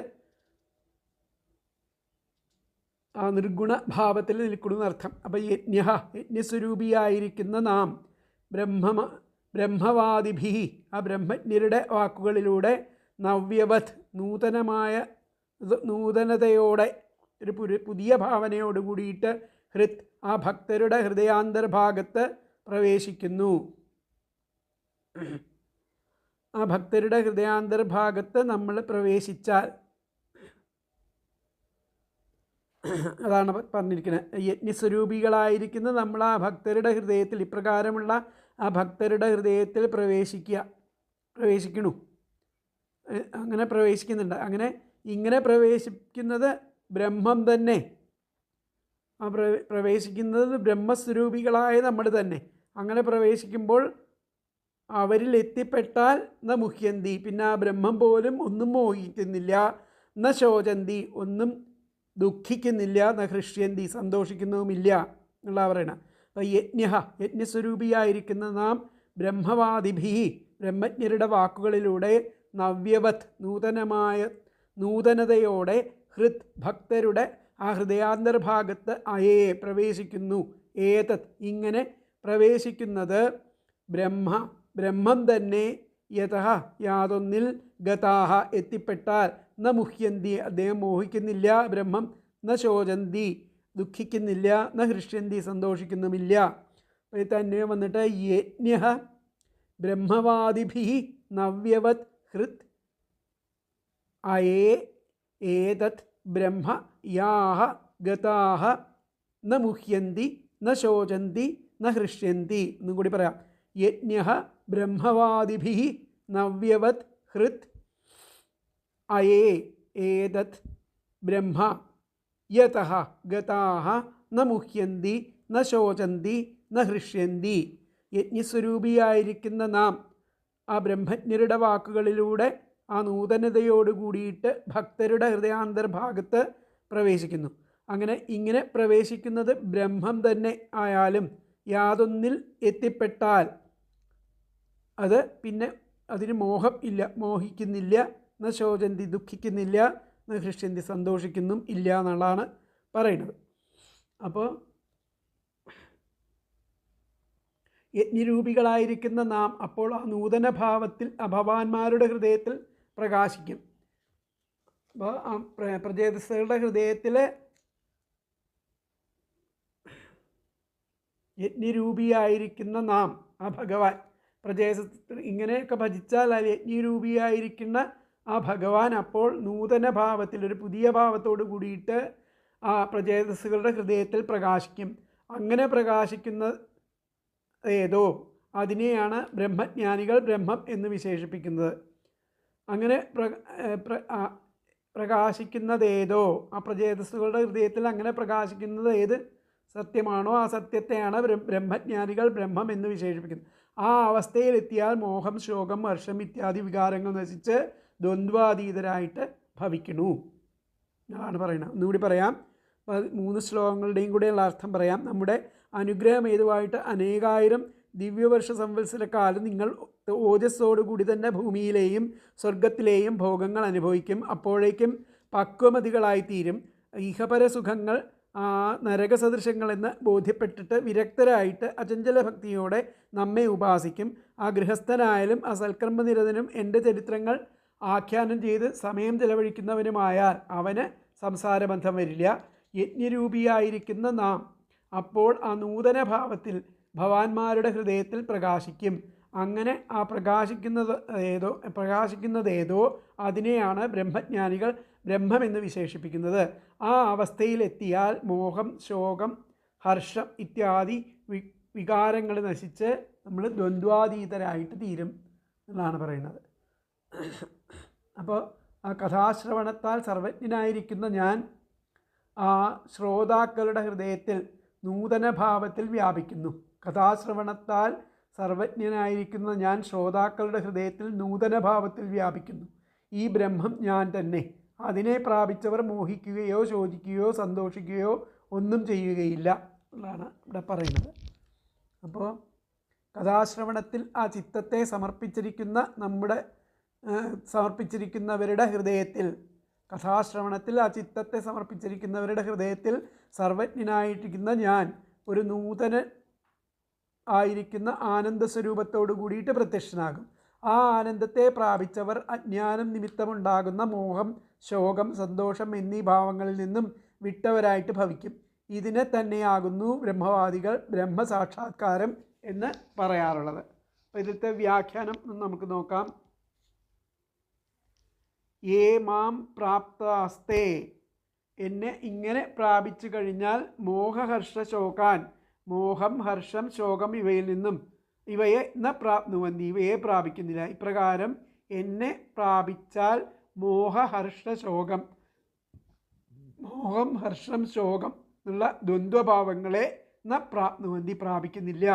ആ നിർഗുണ ഭാവത്തിൽ നിൽക്കണമെന്നർത്ഥം. അപ്പോൾ യജ്ഞസ്വരൂപിയായിരിക്കുന്ന നാം ബ്രഹ്മവാദിഭി ആ ബ്രഹ്മജ്ഞരുടെ വാക്കുകളിലൂടെ നവ്യവത് നൂതനതയോടെ ഒരു പുതിയ ഭാവനയോട് കൂടിയിട്ട് ഹൃത് ആ ഭക്തരുടെ ഹൃദയാന്തർഭാഗത്ത് പ്രവേശിക്കുന്നു. ആ ഭക്തരുടെ ഹൃദയാന്തർഭാഗത്ത് നമ്മൾ പ്രവേശിച്ചാൽ, അതാണ് പറഞ്ഞിരിക്കുന്നത്. യജ്ഞസ്വരൂപികളായിരിക്കുന്ന നമ്മൾ ആ ഭക്തരുടെ ഹൃദയത്തിൽ, ഇപ്രകാരമുള്ള ആ ഭക്തരുടെ ഹൃദയത്തിൽ പ്രവേശിക്കണു. അങ്ങനെ പ്രവേശിക്കുന്നുണ്ട്. ഇങ്ങനെ പ്രവേശിക്കുന്നത് ബ്രഹ്മം തന്നെ, ആ പ്രവേശിക്കുന്നത് ബ്രഹ്മസ്വരൂപികളായ നമ്മൾ തന്നെ. അങ്ങനെ പ്രവേശിക്കുമ്പോൾ അവരിൽ എത്തിപ്പെട്ടാൽ ന മുഹ്യന്തി പിന്നെ ആ ബ്രഹ്മം പോലും ഒന്നും മോഹിക്കുന്നില്ല, ന ശോചന്തി ഒന്നും ദുഃഖിക്കുന്നില്ല, ന ഹൃഷ്യന്തി സന്തോഷിക്കുന്നതുമില്ല എന്നുള്ള പറയണം. അപ്പോൾ യജ്ഞസ്വരൂപിയായിരിക്കുന്ന നാം ബ്രഹ്മവാദിഭി ബ്രഹ്മജ്ഞരുടെ വാക്കുകളിലൂടെ നവ്യവത് നൂതനതയോടെ ഹൃത് ഭക്തരുടെ ആ ഹൃദയാന്തർഭാഗത്ത് അയേ പ്രവേശിക്കുന്നു. ഏതത് ഇങ്ങനെ പ്രവേശിക്കുന്നത് ബ്രഹ്മം തന്നെ യതഃ യാതൊന്നിൽ ഗതാഹ എത്തിപ്പെട്ടാൽ ന മുഹ്യന്തി അദ്ദേഹം മോഹിക്കുന്നില്ല, ബ്രഹ്മം ന ശോചന്തി ദുഃഖിക്കുന്നില്ല, ന ഹൃഷ്യന്തി സന്തോഷിക്കുന്നുമില്ല. അപ്പോൾ തന്നെ വന്നിട്ട് യജ്ഞ ബ്രഹ്മവാദിഭി നവ്യവത് ഹൃത് അയേ ഏതത് ബ്രഹ്മ യാഹ ഗതാഹ ന മുഹ്യന്തി ന ശോചന്തി ന ഹൃഷ്യന്തി. എന്നും കൂടി പറയാം. യജ്ഞ ബ്രഹ്മവാദിഭി നവ്യവത് ഹൃത് അയേ ഏതത് ബ്രഹ്മ യതഃ ഗതാഹ ന മുഹ്യന്തി ന ശോചന്തി ന ഹൃഷ്യന്തി. യജ്ഞസ്വരൂപിയായിരിക്കുന്ന നാം ആ ബ്രഹ്മജ്ഞരുടെ വാക്കുകളിലൂടെ ആ നൂതനതയോട് കൂടിയിട്ട് ഭക്തരുടെ ഹൃദയാന്തർഭാഗത്ത് പ്രവേശിക്കുന്നു. ഇങ്ങനെ പ്രവേശിക്കുന്നത് ബ്രഹ്മം തന്നെ ആയാലും യാതൊന്നിൽ എത്തിപ്പെട്ടാൽ അത് പിന്നെ അതിന് മോഹിക്കുന്നില്ല, ന ശോചന്തി ദുഃഖിക്കുന്നില്ല, ന ഹൃഷ്യന്തി സന്തോഷിക്കുന്നും ഇല്ല എന്നുള്ളതാണ് പറയുന്നത്. അപ്പോൾ യജ്ഞരൂപികളായിരിക്കുന്ന നാം അപ്പോൾ ആ നൂതന ഭാവത്തിൽ ഭവാന്മാരുടെ ഹൃദയത്തിൽ പ്രകാശിക്കും. അപ്പോൾ ആ പ്രജേതസ്സുകളുടെ ഹൃദയത്തിൽ യജ്ഞരൂപിയായിരിക്കുന്ന നാം, ആ ഭഗവാൻ ഇങ്ങനെയൊക്കെ ഭജിച്ചാൽ ആ യജ്ഞരൂപിയായിരിക്കുന്ന ആ ഭഗവാൻ അപ്പോൾ നൂതന ഭാവത്തിൽ, ഒരു പുതിയ ഭാവത്തോട് കൂടിയിട്ട് ആ പ്രജേതസ്സുകളുടെ ഹൃദയത്തിൽ പ്രകാശിക്കും. അങ്ങനെ പ്രകാശിക്കുന്ന ഏതോ അതിനെയാണ് ബ്രഹ്മജ്ഞാനികൾ ബ്രഹ്മം എന്ന് വിശേഷിപ്പിക്കുന്നത്. അങ്ങനെ പ്രകാശിക്കുന്നതേതോ, ആ പ്രജേതസ്സുകളുടെ ഹൃദയത്തിൽ അങ്ങനെ പ്രകാശിക്കുന്നത് ഏത് സത്യമാണോ ആ സത്യത്തെയാണ് ബ്രഹ്മജ്ഞാനികൾ ബ്രഹ്മം എന്ന് വിശേഷിപ്പിക്കുന്നത്. ആ അവസ്ഥയിലെത്തിയാൽ മോഹം, ശോകം, ഹർഷം ഇത്യാദി വികാരങ്ങൾ നശിച്ച് ദ്വന്ദ്വാതീതരായിട്ട് ഭവിക്കണു എന്നാണ് പറയുന്നത്. ഒന്നുകൂടി പറയാം, 3 ശ്ലോകങ്ങളുടെയും കൂടെയുള്ള അർത്ഥം പറയാം. നമ്മുടെ അനുഗ്രഹം ഏതുവായിട്ട് അനേകായിരം ദിവ്യവർഷ സംവത്സരക്കാലം നിങ്ങൾ ഓജസ്സോടുകൂടി തന്നെ ഭൂമിയിലെയും സ്വർഗത്തിലെയും ഭോഗങ്ങൾ അനുഭവിക്കും. അപ്പോഴേക്കും പക്വമതികളായിത്തീരും. ഇഹപര സുഖങ്ങൾ നരകസദൃശങ്ങളെന്ന് ബോധ്യപ്പെട്ടിട്ട് വിരക്തരായിട്ട് അചഞ്ചല ഭക്തിയോടെ നമ്മെ ഉപാസിക്കും. ആ ഗൃഹസ്ഥനായാലും ആ സൽക്കർമ്മനിരതനും എൻ്റെ ചരിത്രങ്ങൾ ആഖ്യാനം ചെയ്ത് സമയം ചെലവഴിക്കുന്നവനുമായാൽ അവന് സംസാരബന്ധം വരില്ല. യജ്ഞരൂപിയായിരിക്കുന്ന നാം അപ്പോൾ ആ നൂതന ഭാവത്തിൽ ഭവാന്മാരുടെ ഹൃദയത്തിൽ പ്രകാശിക്കും. അങ്ങനെ ആ പ്രകാശിക്കുന്നതേതോ അതിനെയാണ് ബ്രഹ്മജ്ഞാനികൾ ബ്രഹ്മമെന്ന് വിശേഷിപ്പിക്കുന്നത്. ആ അവസ്ഥയിലെത്തിയാൽ മോഹം, ശോകം, ഹർഷം ഇത്യാദി വികാരങ്ങൾ നശിച്ച് നമ്മൾ ദ്വന്ദ്വാതീതരായിട്ട് തീരും എന്നാണ് പറയുന്നത്. അപ്പോൾ ആ കഥാശ്രവണത്താൽ സർവജ്ഞനായിരിക്കുന്ന ഞാൻ ആ ശ്രോതാക്കളുടെ ഹൃദയത്തിൽ നൂതന ഭാവത്തിൽ വ്യാപിക്കുന്നു. കഥാശ്രവണത്താൽ സർവജ്ഞനായിരിക്കുന്ന ഞാൻ ശ്രോതാക്കളുടെ ഹൃദയത്തിൽ നൂതന ഭാവത്തിൽ വ്യാപിക്കുന്നു. ഈ ബ്രഹ്മം ഞാൻ തന്നെ. അതിനെ പ്രാപിച്ചവർ മോഹിക്കുകയോ ശോചിക്കുകയോ സന്തോഷിക്കുകയോ ഒന്നും ചെയ്യുകയില്ല എന്നാണ് ഇവിടെ പറയുന്നത്. അപ്പോൾ കഥാശ്രവണത്തിൽ ആ ചിത്തത്തെ സമർപ്പിച്ചിരിക്കുന്നവരുടെ ഹൃദയത്തിൽ, കഥാശ്രവണത്തിൽ ആ ചിത്തത്തെ സമർപ്പിച്ചിരിക്കുന്നവരുടെ ഹൃദയത്തിൽ സർവജ്ഞനായിരിക്കുന്ന ഞാൻ ഒരു നൂതന ആയിരിക്കുന്ന ആനന്ദസ്വരൂപത്തോടു കൂടിയിട്ട് പ്രത്യക്ഷനാകും. ആ ആനന്ദത്തെ പ്രാപിച്ചവർ അജ്ഞാനം നിമിത്തമുണ്ടാകുന്ന മോഹം, ശോകം, സന്തോഷം എന്നീ ഭാവങ്ങളിൽ നിന്നും വിട്ടവരായിട്ട് ഭവിക്കും. ഇതിനെ തന്നെയാകുന്നു ബ്രഹ്മവാദികൾ ബ്രഹ്മസാക്ഷാത്കാരം എന്ന് പറയാറുള്ളത്. അപ്പോൾ ഇതിലത്തെ വ്യാഖ്യാനം നമുക്ക് നോക്കാം. ഏ മാം പ്രാപ്താസ്തേ, എന്നെ ഇങ്ങനെ പ്രാപിച്ചു കഴിഞ്ഞാൽ മോഹഹർഷശോകാൻ, മോഹം, ഹർഷം, ശോകം ഇവയെ ന പ്രാപ്നുവന്തി, ഇവയെ പ്രാപിക്കുന്നില്ല. ഇപ്രകാരം എന്നെ പ്രാപിച്ചാൽ മോഹം, ഹർഷം, ശോകം എന്നുള്ള ദ്വന്ദ്വഭാവങ്ങളെ ന പ്രാപ്നുവന്തി, പ്രാപിക്കുന്നില്ല.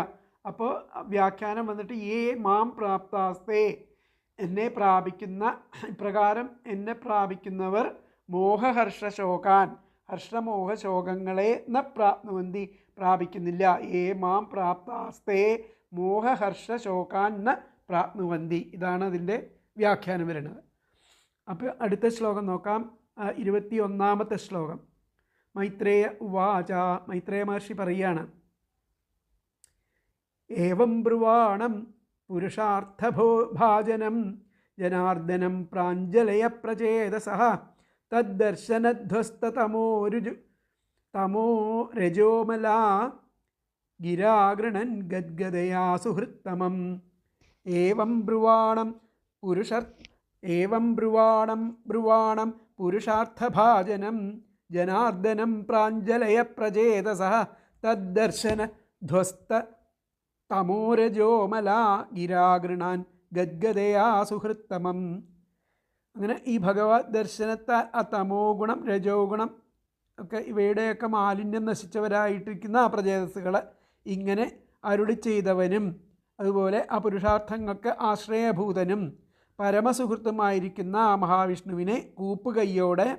അപ്പോൾ വ്യാഖ്യാനം വന്നിട്ട് ഏ മാം പ്രാപ്താസ്തേ, എന്നെ പ്രാപിക്കുന്ന, ഇപ്രകാരം എന്നെ പ്രാപിക്കുന്നവർ മോഹഹർഷശോകാൻ, ഹർഷമോഹശോകങ്ങളെ ന പ്രാപ്നുവന്തി, പ്രാപിക്കുന്നില്ല. ഏ മാം പ്രാപ്താസ്തേ മോഹഹർഷശോകാൻ ന പ്രാപ്നുവന്തി. ഇതാണ് അതിൻ്റെ വ്യാഖ്യാനം വരുന്നത്. അപ്പോൾ അടുത്ത ശ്ലോകം നോക്കാം. 21ാമത്തെ ശ്ലോകം. മൈത്രേയ ഉവാച, മൈത്രേയ മഹർഷി പറയുകയാണ്, ഏവം ബ്രുവാണം പുരുഷാർത്ഥഭാജനം ജനാർദ്ദനം പ്രാഞ്ജലയ പ്രചേതസഃ തദ്ദർശനധ്വസ്തതമോ രജോമലാ ഗിരാഗൃണൻ ഗദ്ഗദയാ സുഹൃത്തമം. ഏവം ബ്രുവാണം പുരുഷാർത്ഥഭാജനം ജനാർദ്ദനം പ്രാഞ്ജലയ പ്രചേതസഃ തദ്ദർശനധ്വസ്ത തമോരജോമലാ ഗിരാഗൃണാൻ ഗദ്ഗദയാ സുഹൃത്തമം. അങ്ങനെ ഈ ഭഗവത് ദർശനത്താൽ ആ തമോ ഗുണം, രജോ ഗുണം ഒക്കെ ഇവയുടെയൊക്കെ മാലിന്യം നശിച്ചവരായിട്ടിരിക്കുന്ന ആ പ്രചേതസ്സുകൾ ഇങ്ങനെ അരുളി ചെയ്തവനും അതുപോലെ ആ പുരുഷാർത്ഥങ്ങൾക്ക് ആശ്രയഭൂതനും പരമസുഹൃത്തുമായിരിക്കുന്ന ആ മഹാവിഷ്ണുവിനെ കൂപ്പുകയ്യോടെ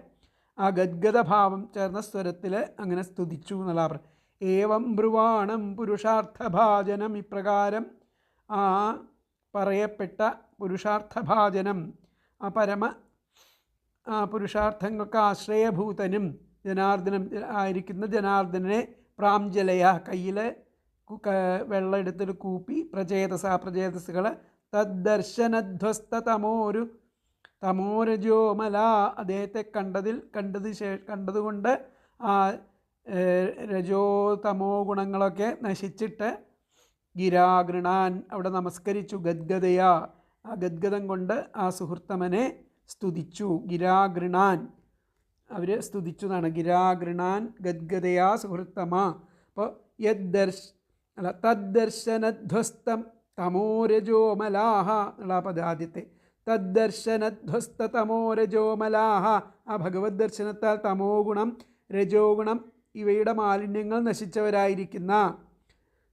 ആ ഗദ്ഗദഭാവം ചേർന്ന സ്വരത്തിൽ അങ്ങനെ സ്തുതിച്ചു എന്നുള്ള പറയും. ഏവം ബ്രുവാണം പുരുഷാർത്ഥഭാജനം, ഇപ്രകാരം ആ പറയപ്പെട്ട പുരുഷാർത്ഥഭാജനം, ആ പുരുഷാർത്ഥങ്ങൾക്ക് ആശ്രയഭൂതനും ജനാർദ്ദനം ആയിരിക്കുന്ന ജനാർദ്ദനെ പ്രാഞ്ജലയ, കയ്യിൽ വെള്ളം എടുത്തിട്ട് കൂപ്പി പ്രചേതസ്സുകൾ തദ്ദർശനധ്വസ്ത തമോരജോമല അദ്ദേഹത്തെ കണ്ടതുകൊണ്ട് ആ രജോ തമോ ഗുണങ്ങളൊക്കെ നശിച്ചിട്ട് ഗിരാഗൃണാൻ അവിടെ നമസ്കരിച്ചു ഗദ്ഗതയാ, ആ ഗദ്ഗതം കൊണ്ട് ആ സുഹൃത്തമനെ സ്തുതിച്ചു. ഗിരാഗൃണാൻ അവർ സ്തുതിച്ചു എന്നാണ്. ഗിരാഗൃണാൻ ഗദ്ഗതയാ സുഹൃത്തമ. അപ്പോൾ തദ്ദർശനധ്വസ്തം തമോരജോമലാഹ എന്നുള്ള പദാദ്യത്തെ തദ്ദർശനധ്വസ്ത തമോരജോമലാഹ, ആ ഭഗവത് ദർശനത്താൽ തമോ ഗുണം രജോ ഗുണം ഇവയുടെ മാലിന്യങ്ങൾ നശിച്ചവരായിരിക്കുന്ന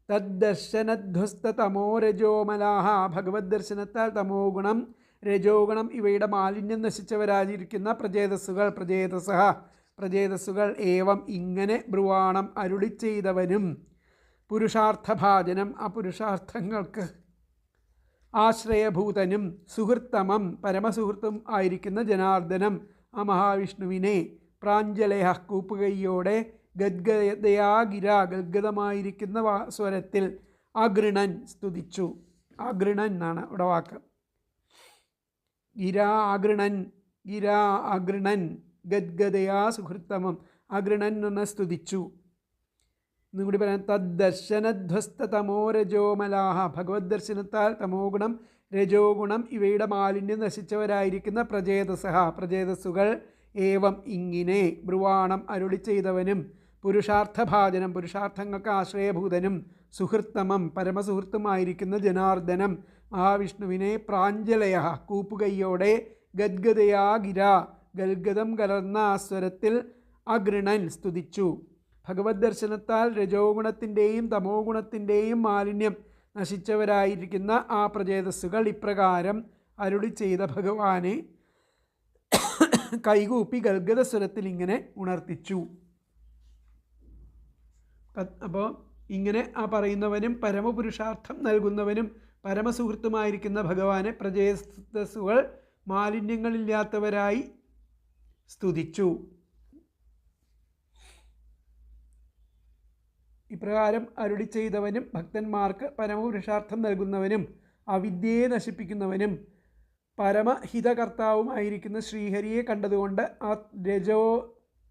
തദ്ദർശനധ്വസ്ത തമോരജോമലാഹ, ഭഗവത് ദർശനത്താൽ തമോ ഗുണം രജോ ഗുണം ഇവയുടെ മാലിന്യം നശിച്ചവരായിരിക്കുന്ന പ്രചേതസ്സുകൾ ഏവം ഇങ്ങനെ ബ്രുവാണം അരുളി ചെയ്തവനും പുരുഷാർത്ഥഭാജനം, ആ പുരുഷാർത്ഥങ്ങൾക്ക് ആശ്രയഭൂതനും സുഹൃത്തമം പരമസുഹൃത്തും ആയിരിക്കുന്ന ജനാർദ്ദനം, ആ മഹാവിഷ്ണുവിനെ പ്രാഞ്ജലയ കൂപ്പുകൈയോടെ ഗദ്ഗതയാ ഗിര ഗദ്ഗതമായിരിക്കുന്ന സ്വരത്തിൽ അഗൃണൻ സ്തുതിച്ചു. അഗൃണൻ എന്നാണ് ഇവിടെ വാക്ക്. ഗിരാ അഗൃണൻ ഗദ്ഗതയാ സുഹൃത്തമം, അഗൃണൻ എന്ന് സ്തുതിച്ചു. ഇന്നും കൂടി പറയാം. തദ്ദർശനധ്വസ്ത തമോരജോമലാഹ, ഭഗവത് ദർശനത്താൽ തമോ ഗുണം രജോ ഗുണം ഇവയുടെ മാലിന്യം നശിച്ചവരായിരിക്കുന്ന പ്രചേതസ്സുകൾ ഏവം ഇങ്ങനെ ബ്രുവാണം അരുളി ചെയ്തവനും പുരുഷാർത്ഥഭാജനം പുരുഷാർത്ഥങ്ങൾക്ക് ആശ്രയഭൂതനും സുഹൃത്തമം പരമസുഹൃത്തുമായിരിക്കുന്ന ജനാർദ്ദനം മഹാവിഷ്ണുവിനെ പ്രാഞ്ജലയ കൂപ്പുകൈയോടെ ഗദ്ഗതയാ ഗിര ഗൽഗതം കലർന്ന ആ സ്വരത്തിൽ അഗൃണൻ സ്തുതിച്ചു. ഭഗവത് ദർശനത്താൽ രജോ ഗുണത്തിൻ്റെയും തമോ ഗുണത്തിൻ്റെയും മാലിന്യം നശിച്ചവരായിരിക്കുന്ന ആ പ്രചേതസ്സുകൾ ഇപ്രകാരം അരുളി ചെയ്ത ഭഗവാനെ കൈകൂപ്പി ഗൽഗത സ്വരത്തിൽ ഇങ്ങനെ ഉണർത്തിച്ചു. അപ്പോൾ ഇങ്ങനെ ആ പറയുന്നവനും പരമപുരുഷാർത്ഥം നൽകുന്നവനും പരമസുഹൃത്തുമായിരിക്കുന്ന ഭഗവാനെ പ്രചേതസ്സുകൾ മാലിന്യങ്ങളില്ലാത്തവരായി സ്തുതിച്ചു. ഇപ്രകാരം അരുളി ചെയ്തവനും ഭക്തന്മാർക്ക് പരമപുരുഷാർത്ഥം നൽകുന്നവനും അവിദ്യയെ നശിപ്പിക്കുന്നവനും പരമഹിതകർത്താവുമായിരിക്കുന്ന ശ്രീഹരിയെ കണ്ടതുകൊണ്ട് ആ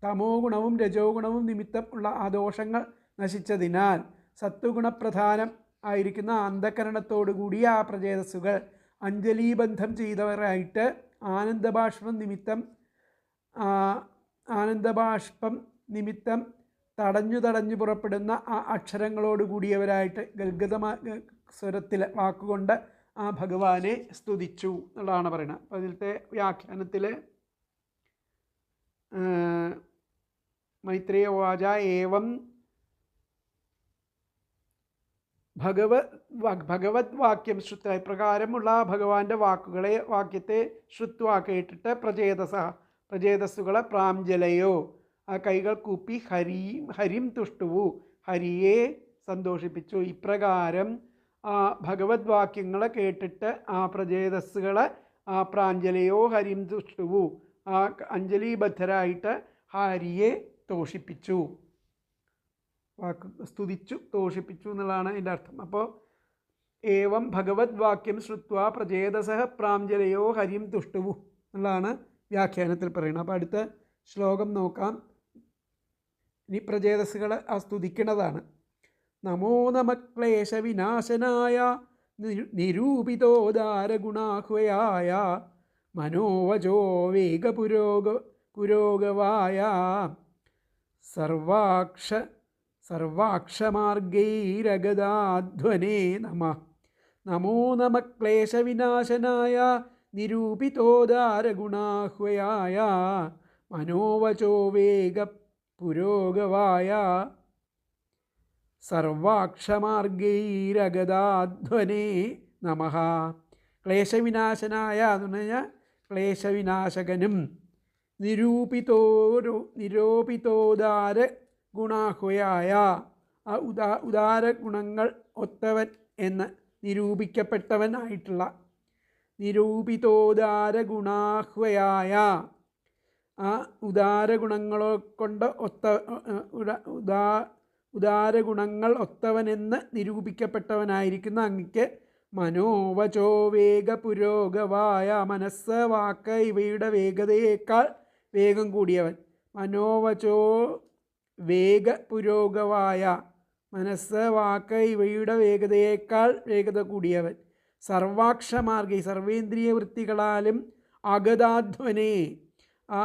തമോ ഗുണവും രജോ ഗുണവും നിമിത്തം ഉള്ള ആ ദോഷങ്ങൾ നശിച്ചതിനാൽ സത്വഗുണപ്രധാനം ആയിരിക്കുന്ന അന്ധകരണത്തോടുകൂടിയ ആ പ്രചേതസ്സുകൾ അഞ്ജലീബന്ധം ചെയ്തവരായിട്ട് ആനന്ദബാഷ്പം നിമിത്തം തടഞ്ഞു പുറപ്പെടുന്ന ആ അക്ഷരങ്ങളോടുകൂടിയവരായിട്ട് ഗൽഗതമാ സ്വരത്തിൽ വാക്കുകൊണ്ട് ആ ഭഗവാനെ സ്തുതിച്ചു എന്നുള്ളതാണ് പറയുന്നത്. അപ്പോൾ അതിലത്തെ വ്യാഖ്യാനത്തിൽ മൈത്രേയ വാച ഏവം ഭഗവത് വാക്യം ശ്രുത്വ, ഇപ്രകാരമുള്ള ഭഗവാന്റെ വാക്യത്തെ ശ്രുത്വ കേട്ടിട്ട് പ്രചേതസ്സുകളെ പ്രാഞ്ജലയോ ആ കൈകൾ കൂപ്പി ഹരിം തുഷ്ടുവു ഹരിയെ സന്തോഷിപ്പിച്ചു. ഇപ്രകാരം ആ ഭഗവത് വാക്യങ്ങളെ കേട്ടിട്ട് ആ പ്രചേതസ്സുകളെ ആ പ്രാഞ്ജലയോ ഹരിം തുഷ്ടുവു ആ അഞ്ജലിബദ്ധരായിട്ട് ഹരിയെ തോഷിപ്പിച്ചു, സ്തുതിച്ചു തോഷിപ്പിച്ചു എന്നുള്ളതാണ് അതിൻ്റെ അർത്ഥം. അപ്പോൾ ഏവം ഭഗവത് വാക്യം ശ്രുത്വ പ്രചേതസഃ പ്രാഞ്ജലയോ ഹരിം തുഷ്ടുവു എന്നുള്ളതാണ് വ്യാഖ്യാനത്തിൽ പറയുന്നത്. അപ്പോൾ അടുത്ത ശ്ലോകം നോക്കാം. ഇനി പ്രചേതസ്സുകൾ ആ സ്തുതിക്കുന്നതാണ്. നമോ നമ ക്ലേശവിനാശനായ നിരൂപിതോദാരഗുണാഹ്വയായ മനോവചോ വേഗപുരോഗവായ സർവാക്ഷമാർഗൈരഗദാധ്വനേ നമഃ. നമോ നമ ക്ലേശവിനാശനായ നിരൂപിതോദാരഗുണാഹ്വയായ മനോവചോ വേഗപുരോഗവായ സർവാക്ഷമാർഗൈരഗദാധ്വനേ നമഃ. ക്ലേശവിനാശനായ എന്ന് പറഞ്ഞാൽ ക്ലേശവിനാശകനും നിരൂപിതോദാര ഗുണാഹ്വയായ ആ ഉദാര ഗുണങ്ങൾ ഒത്തവൻ എന്ന് നിരൂപിക്കപ്പെട്ടവനായിട്ടുള്ള നിരൂപിതോദാര ഗുണാഹ്വയായ ആ ഉദാരഗുണങ്ങളെ കൊണ്ട് ഉദാരഗുണങ്ങൾ ഒത്തവനെന്ന് നിരൂപിക്കപ്പെട്ടവനായിരിക്കുന്ന അങ്ങയ്ക്ക് മനോവചോ വേഗ പുരോഗവായ, മനസ്സ് വാക്ക് ഇവയുടെ വേഗതയേക്കാൾ വേഗം കൂടിയവൻ. മനോവചോ വേഗ പുരോഗവായ, മനസ്സ് വാക്ക് ഇവയുടെ വേഗതയേക്കാൾ വേഗത കൂടിയവൻ. സർവാക്ഷമാർഗി, സർവേന്ദ്രിയ വൃത്തികളാലും അഗതാധ്വനെ, ആ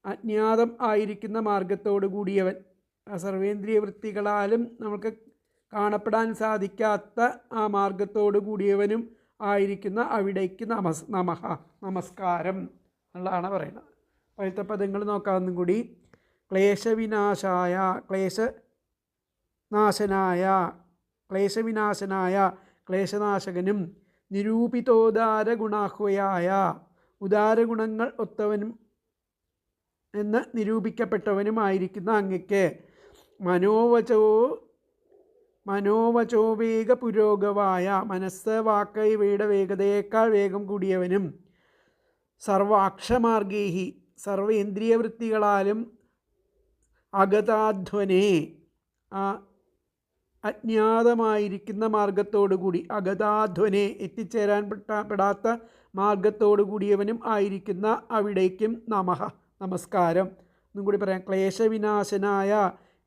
അജ്ഞാതം ആയിരിക്കുന്ന മാർഗത്തോട് കൂടിയവൻ. ആ സർവേന്ദ്രിയ വൃത്തികളാലും നമുക്ക് കാണപ്പെടാൻ സാധിക്കാത്ത ആ മാർഗത്തോട് കൂടിയവനും ആയിരിക്കുന്ന അവിടേക്ക് നമഃ, നമസ്കാരം എന്നുള്ളതാണ് പറയുന്നത്. പഴുത്ത പദങ്ങൾ നോക്കാവുന്നതും കൂടി. ക്ലേശവിനാശായ, ക്ലേശവിനാശനായ ക്ലേശനാശകനും നിരൂപിതോദാരഗുണാഹ്വയായ, ഉദാരഗുണങ്ങൾ ഒത്തവനും എന്ന് നിരൂപിക്കപ്പെട്ടവനുമായിരിക്കുന്ന അങ്ങയ്ക്ക് മനോവചോ വേഗ പുരോഗവായ, മനസ്സ് വാക്ക് ഇവയുടെ വേഗതയേക്കാൾ വേഗം കൂടിയവനും സർവാക്ഷമാർഗേഹി, സർവേന്ദ്രിയവൃത്തികളാലും അഗതാധ്വനെ, ആ അജ്ഞാതമായിരിക്കുന്ന മാർഗത്തോടുകൂടി, അഗതാധ്വനെ എത്തിച്ചേരാൻ പെടാത്ത മാർഗത്തോടു കൂടിയവനും ആയിരിക്കുന്ന അവിടേക്കും നമഃ, നമസ്കാരം എന്നും കൂടി പറയാം. ക്ലേശവിനാശനായ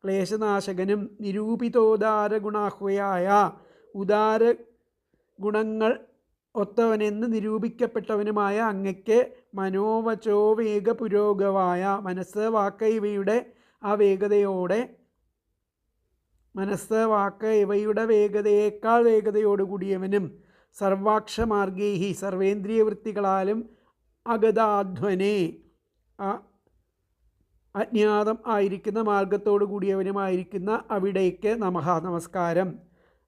ക്ലേശനാശകനും നിരൂപിതോദാരഗുണാഹ്വയായ, ഉദാര ഗുണങ്ങൾ ഒത്തവനെന്ന് നിരൂപിക്കപ്പെട്ടവനുമായ അങ്ങയ്ക്ക് മനോവചോ വേഗ പുരോഗവായ, മനസ്സ് വാക്ക് ഇവയുടെ ആ വേഗതയോടെ, മനസ്സ് വാക്ക് ഇവയുടെ വേഗതയേക്കാൾ വേഗതയോടുകൂടിയവനും സർവാക്ഷമാർഗേഹി, സർവേന്ദ്രിയ വൃത്തികളാലും അഗതാധ്വനെ, ആ അജ്ഞാതം ആയിരിക്കുന്ന മാർഗത്തോടു കൂടിയവനുമായിരിക്കുന്ന അവിടേക്ക് നമഃ, നമസ്കാരം.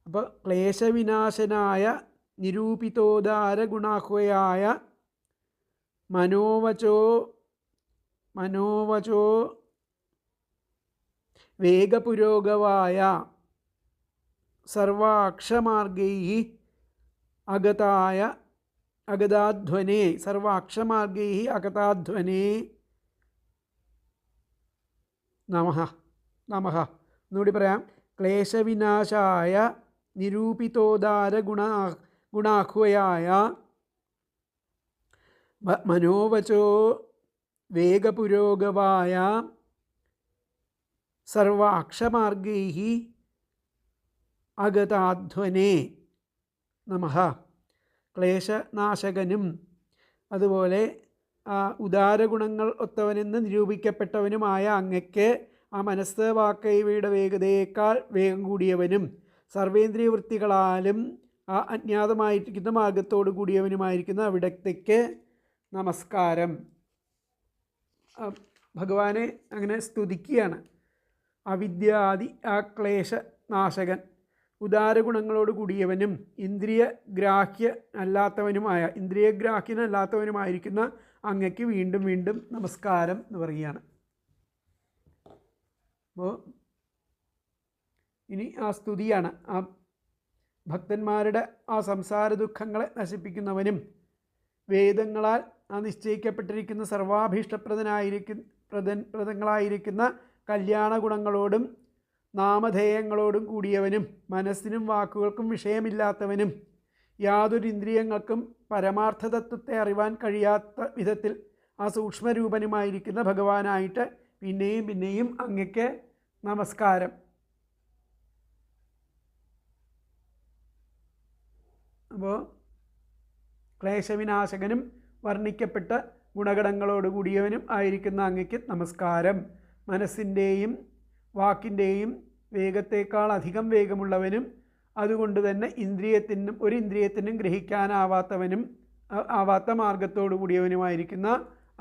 അപ്പോൾ ക്ലേശവിനാശനായ നിരൂപിതോദാരഗുണാഹ്വയായ മനോവചോ വേഗപുരോഗവായ സർവാക്ഷമാർഗൈ അഗതാധ്വനെ, സർവാക്ഷമാർഗൈ അഗതാധ്വനെ നമഃ, നമഃ എന്നുകൂടി പറയാം. ക്ലേശവിനാശായ നിരൂപിതോദാരഗുണാഹ്വയായ മനോവചോ വേഗപുരോഗവായ സർവാക്ഷമാർഗൈ അഗതാധ്വനെ നമഃ. ക്ലേശനാശകനും അതുപോലെ ഉദാരഗുണങ്ങൾ ഒത്തവനെന്ന് നിരൂപിക്കപ്പെട്ടവനുമായ അങ്ങയ്ക്ക് ആ മനസ്സ് വാക്ക് ഇവയുടെ വേഗതയേക്കാൾ വേഗം കൂടിയവനും സർവേന്ദ്രിയ വൃത്തികളാലും ആ അജ്ഞാതമായിരിക്കുന്ന മാർഗത്തോടു കൂടിയവനുമായിരിക്കുന്ന അവിടത്തേക്ക് നമസ്കാരം. ഭഗവാനെ അങ്ങനെ സ്തുതിക്കുകയാണ്. അവിദ്യാദി ആ ക്ലേശനാശകൻ, ഉദാരഗുണങ്ങളോട് കൂടിയവനും ഇന്ദ്രിയഗ്രാഹ്യനല്ലാത്തവനുമായിരിക്കുന്ന അങ്ങയ്ക്ക് വീണ്ടും വീണ്ടും നമസ്കാരം എന്ന് പറയുകയാണ്. അപ്പോൾ ഇനി ആ സ്തുതിയാണ്. ആ ഭക്തന്മാരുടെ ആ സംസാര ദുഃഖങ്ങളെ നശിപ്പിക്കുന്നവനും വേദങ്ങളാൽ ആ നിശ്ചയിക്കപ്പെട്ടിരിക്കുന്ന സർവാഭീഷ്ടപ്രദങ്ങളായിരിക്കുന്ന കല്യാണ ഗുണങ്ങളോടും നാമധേയങ്ങളോടും കൂടിയവനും മനസ്സിനും വാക്കുകൾക്കും വിഷയമില്ലാത്തവനും യാതൊരു ഇന്ദ്രിയങ്ങൾക്കും പരമാർത്ഥതത്വത്തെ അറിവാൻ കഴിയാത്ത വിധത്തിൽ ആ സൂക്ഷ്മരൂപനുമായിരിക്കുന്ന ഭഗവാനായിട്ട് പിന്നെയും പിന്നെയും അങ്ങയ്ക്ക് നമസ്കാരം. അപ്പോൾ ക്ലേശവിനാശകനും വർണ്ണിക്കപ്പെട്ട ഗുണഗണങ്ങളോട് കൂടിയവനും ആയിരിക്കുന്ന അങ്ങയ്ക്ക് നമസ്കാരം. മനസ്സിൻ്റെയും വാക്കിൻ്റെയും വേഗത്തേക്കാൾ അധികം വേഗമുള്ളവനും അതുകൊണ്ട് തന്നെ ഒരു ഇന്ദ്രിയത്തിനും ഗ്രഹിക്കാനാവാത്തവനും ആവാത്ത മാർഗത്തോടു കൂടിയവനുമായിരിക്കുന്ന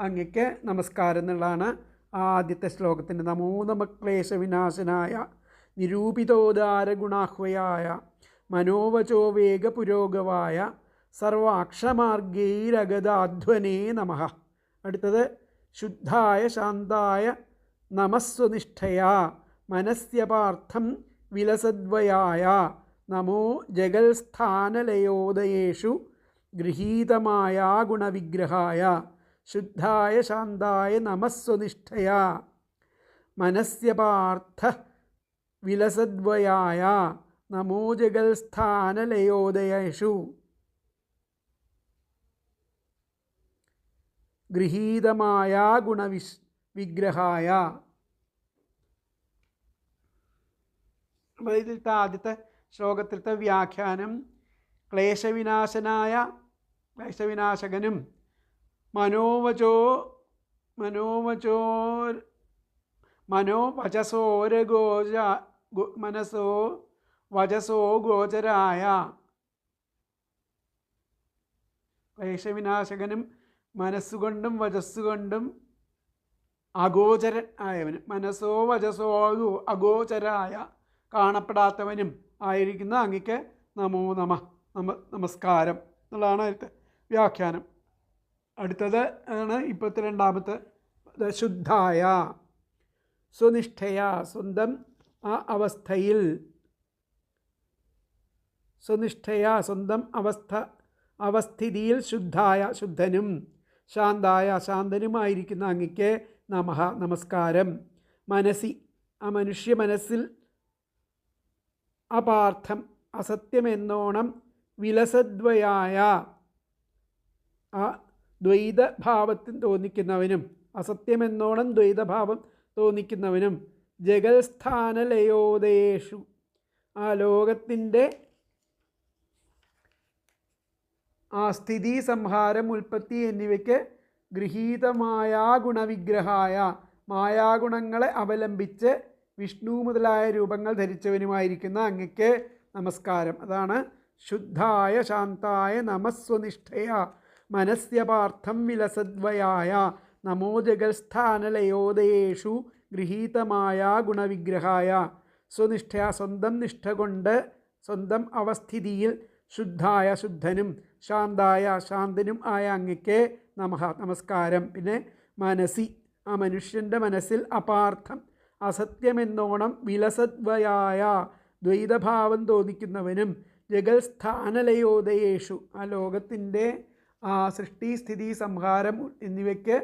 അങ്ങയ്ക്ക് നമസ്കാരം എന്നുള്ളതാണ് ആദ്യത്തെ ശ്ലോകത്തിൻ്റെ. നമോ നമഃ ക്ലേശവിനാശനായ നിരൂപിതോദാരഗുണാഹ്വയായ മനോവചോ വേഗ പുരോഗവായ സർവാക്ഷമാർഗൈരഗതാധ്വനേ നമഃ. അടുത്തത് ശുദ്ധായ ശാന്തായ നമസ്വനിഷ്ഠയാ മനസ്യപാർത്ഥം വിലസദ്വയായ നമോ ജഗൽസ്ഥാനലയോദയേഷു ഗൃഹീതമായ ഗുണവിഗ്രഹായ ശുദ്ധായ ശാന്തായ നമസ്വനിഷ്ഠയാ മനസ്യപാർത്ഥ വിലസദ്വയായ നമോ ജഗൽസ്ഥാനലയോദയേഷു ഗൃഹീതമായ ഗുണവിഗ്രഹായ. അപ്പോൾ ഇതിലത്തെ ആദ്യത്തെ ശ്ലോകത്തിലത്തെ വ്യാഖ്യാനം ക്ലേശവിനാശകനും മനസോ ഗോചരായ ക്ലേശവിനാശകനും മനസ്സുകൊണ്ടും വചസ്സുകൊണ്ടും അഗോചരൻ ആയവനും മനസ്സോ വചസോ അഗോചരായ കാണപ്പെടാത്തവനും ആയിരിക്കുന്ന അങ്ങക്ക് നമോ നമസ്കാരം എന്നുള്ളതാണ് അതിലത്തെ വ്യാഖ്യാനം. അടുത്തത് ആണ് ഇപ്പോഴത്തെ രണ്ടാമത്തെ ശുദ്ധായ സ്വനിഷ്ഠയ സ്വന്തം ആ അവസ്ഥയിൽ സ്വനിഷ്ഠയ സ്വന്തം അവസ്ഥിതിയിൽ ശുദ്ധായ ശുദ്ധനും ശാന്തായ ശാന്തനുമായിരിക്കുന്ന അങ്ങക്ക് നമസ്കാരം. മനസ്സി ആ മനുഷ്യ മനസ്സിൽ അപാർത്ഥം അസത്യമെന്നോണം വിലസദ്വയായ ആ ദ്വൈതഭാവത്തിൽ തോന്നിക്കുന്നവനും അസത്യമെന്നോണം ദ്വൈതഭാവം തോന്നിക്കുന്നവനും ജഗൽസ്ഥാനലയോദയേഷു ആ ലോകത്തിൻ്റെ ആ സ്ഥിതി സംഹാരം ഉൽപ്പത്തി എന്നിവയ്ക്ക് ഗൃഹീതമായ ഗുണവിഗ്രഹായ മായാഗുണങ്ങളെ അവലംബിച്ച് വിഷ്ണു മുതലായ രൂപങ്ങൾ ധരിച്ചവനുമായിരിക്കുന്ന അങ്ങക്ക് നമസ്കാരം. അതാണ് ശുദ്ധായ ശാന്തായ നമസ്വനിഷ്ഠയ മനസ്യപാർത്ഥം വിലസദ്വയായ നമോ ജഗൽസ്ഥാനലയോദയേഷു ഗൃഹീതമായ ഗുണവിഗ്രഹായ. സ്വനിഷ്ഠയ സ്വന്തം നിഷ്ഠ കൊണ്ട് സ്വന്തം അവസ്ഥിതിയിൽ ശുദ്ധായ ശുദ്ധനും ശാന്തായ ശാന്തനും ആയ അങ്ങക്ക് നമസ്കാരം. പിന്നെ മനസ്സി ആ മനുഷ്യൻ്റെ മനസ്സിൽ അപാർത്ഥം അസത്യമെന്നോണം വിലസദ്വയായ ദ്വൈതഭാവം തോന്നിക്കുന്നവനും ജഗൽസ്ഥാനലയോദയേഷു ആ ലോകത്തിൻ്റെ ആ സൃഷ്ടി സ്ഥിതി സംഹാരം എന്നിവയ്ക്ക്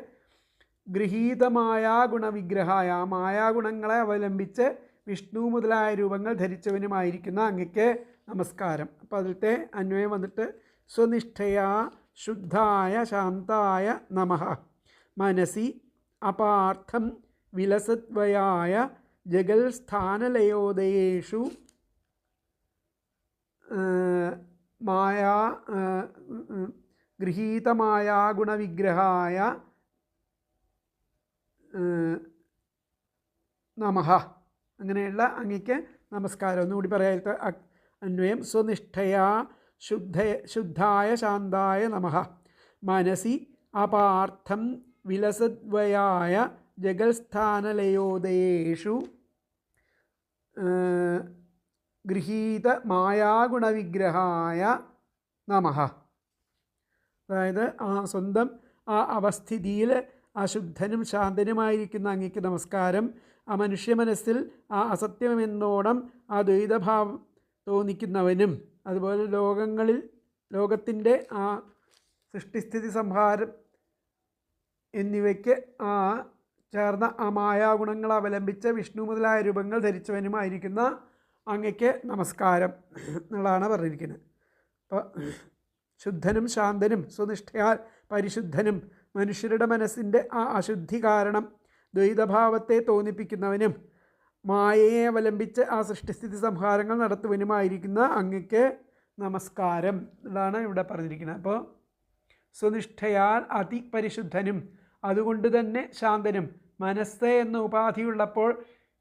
ഗൃഹീതമായ ഗുണവിഗ്രഹായ മായാഗുണങ്ങളെ അവലംബിച്ച് വിഷ്ണു മുതലായ രൂപങ്ങൾ ധരിച്ചവനുമായിരിക്കുന്ന അങ്ങക്ക് നമസ്കാരം. അപ്പോൾ അതിലത്തെ അന്വയം വന്നിട്ട് സ്വനിഷ്ഠയാ ശുദ്ധായ ശാന്തായ നമഃ മനസ്സി അപാർത്ഥം വിലസദ്വയായ ജഗൽസ്ഥാനലയോദയേഷു ഗൃഹീതമായ ഗുണവിഗ്രഹായ നമഃ. അങ്ങനെയുള്ള അങ്ങക്ക് നമസ്കാരം. ഒന്നുകൂടി പറയാത്ത അന്വയം സ്വനിഷ്ഠയാ ശുദ്ധായ ശാന്തായ നമഃ മനസ്സി അപാർത്ഥം വിലസദ്വയായ ജഗൽസ്ഥാനലയോദയേഷു ഗൃഹീത മായാഗുണവിഗ്രഹായ നമഃ. അതായത് ആ സ്വന്തം ആ അവസ്ഥിതിയിൽ അശുദ്ധനും ശാന്തനുമായിരിക്കുന്ന അങ്ങക്ക് നമസ്കാരം. ആ മനുഷ്യ മനസ്സിൽ ആ അസത്യമെന്നോണം ആ ദ്വൈതഭാവം തോന്നിക്കുന്നവനും അതുപോലെ ലോകത്തിൻ്റെ ആ സൃഷ്ടിസ്ഥിതി സംഹാരം എന്നിവയ്ക്ക് ആ ചേർന്ന ആ മായാഗുണങ്ങൾ അവലംബിച്ച വിഷ്ണു മുതലായ രൂപങ്ങൾ ധരിച്ചവനുമായിരിക്കുന്ന അങ്ങയ്ക്ക് നമസ്കാരം എന്നുള്ളതാണ് പറഞ്ഞിരിക്കുന്നത്. അപ്പോൾ ശുദ്ധനും ശാന്തനും സ്വനിഷ്ഠയാൽ പരിശുദ്ധനും മനുഷ്യരുടെ മനസ്സിൻ്റെ ആ അശുദ്ധി കാരണം ദ്വൈതഭാവത്തെ തോന്നിപ്പിക്കുന്നവനും മായയെ അവലംബിച്ച് ആ സൃഷ്ടിസ്ഥിതി സംഹാരങ്ങൾ നടത്തുവനുമായിരിക്കുന്ന അങ്ങയ്ക്ക് നമസ്കാരം എന്നാണ് ഇവിടെ പറഞ്ഞിരിക്കുന്നത്. അപ്പോൾ സ്വനിഷ്ഠയാൽ അതിപരിശുദ്ധനും അതുകൊണ്ട് തന്നെ ശാന്തനും മനസ്സ് എന്ന ഉപാധിയുള്ളപ്പോൾ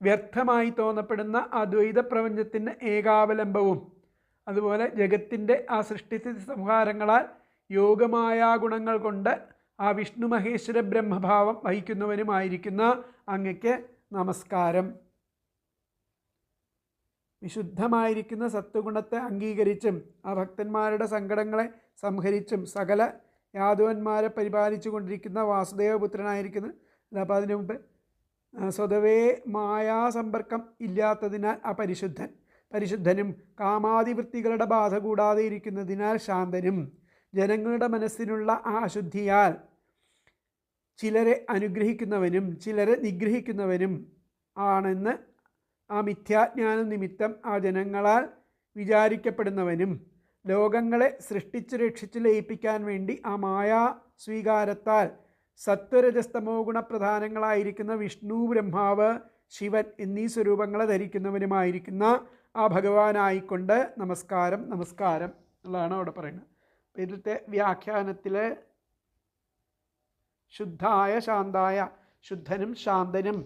വ്യർത്ഥമായി തോന്നപ്പെടുന്ന ആ ദ്വൈത പ്രപഞ്ചത്തിൻ്റെ ഏകാവലംബവും അതുപോലെ ജഗത്തിൻ്റെ ആ സൃഷ്ടിസ്ഥിതി സംഹാരങ്ങളാൽ യോഗമായ ഗുണങ്ങൾ കൊണ്ട് ആ വിഷ്ണു മഹേശ്വര ബ്രഹ്മഭാവം വഹിക്കുന്നവനുമായിരിക്കുന്ന അങ്ങയ്ക്ക് നമസ്കാരം. വിശുദ്ധമായിരിക്കുന്ന സത്വഗുണത്തെ അംഗീകരിച്ചും ആ ഭക്തന്മാരുടെ സങ്കടങ്ങളെ സംഹരിച്ചും സകല യാദവന്മാരെ പരിപാലിച്ചു കൊണ്ടിരിക്കുന്ന വാസുദേവപുത്രനായിരിക്കുന്ന അപ്പോൾ അതിനു മുമ്പ് സ്വതവേ മായാസമ്പർക്കം ഇല്ലാത്തതിനാൽ പരിശുദ്ധനും കാമാതിവൃത്തികളുടെ ബാധ കൂടാതെ ഇരിക്കുന്നതിനാൽ ശാന്തനും ജനങ്ങളുടെ മനസ്സിനുള്ള ആ അശുദ്ധിയാൽ ചിലരെ അനുഗ്രഹിക്കുന്നവനും ചിലരെ നിഗ്രഹിക്കുന്നവനും ആണെന്ന് ആ മിഥ്യാജ്ഞാന നിമിത്തം ആ ജനങ്ങളാൽ വിചാരിക്കപ്പെടുന്നവനും ലോകങ്ങളെ സൃഷ്ടിച്ച് രക്ഷിച്ച് ലയിപ്പിക്കാൻ വേണ്ടി ആ മായാ സ്വീകാരത്താൽ സത്വരജസ്തമോ ഗുണപ്രധാനങ്ങളായിരിക്കുന്ന വിഷ്ണു, ബ്രഹ്മാവ്, ശിവൻ എന്നീ സ്വരൂപങ്ങളെ ധരിക്കുന്നവനുമായിരിക്കുന്ന ആ ഭഗവാനായിക്കൊണ്ട് നമസ്കാരം നമസ്കാരം എന്നുള്ളതാണ് അവിടെ പറയുന്നത്. അപ്പോൾ ഇതിലത്തെ വ്യാഖ്യാനത്തിൽ ശുദ്ധായ ശാന്തായ, ശുദ്ധനും ശാന്തനും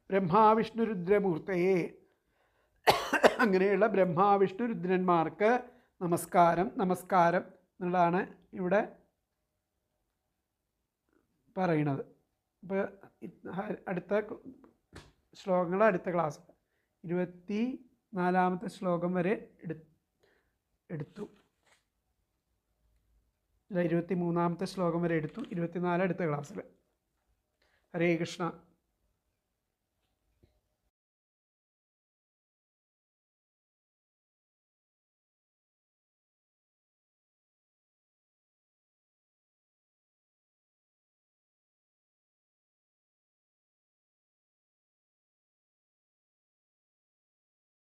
ബ്രഹ്മാവിഷ്ണു രുദ്രമൂർത്തയെ, അങ്ങനെയുള്ള ബ്രഹ്മാവിഷ്ണു രുദ്രന്മാർക്ക് നമസ്കാരം നമസ്കാരം എന്നുള്ളതാണ് ഇവിടെ പറയണത്. ഇപ്പോൾ അടുത്ത ശ്ലോകങ്ങൾ അടുത്ത ക്ലാസ് 24-ാമത്തെ ശ്ലോകം വരെ എടുത്തു. 23-ാമത്തെ ശ്ലോകം വരെ എടുത്തു. 24 അടുത്ത ക്ലാസ്സിൽ. ഹരേ കൃഷ്ണ.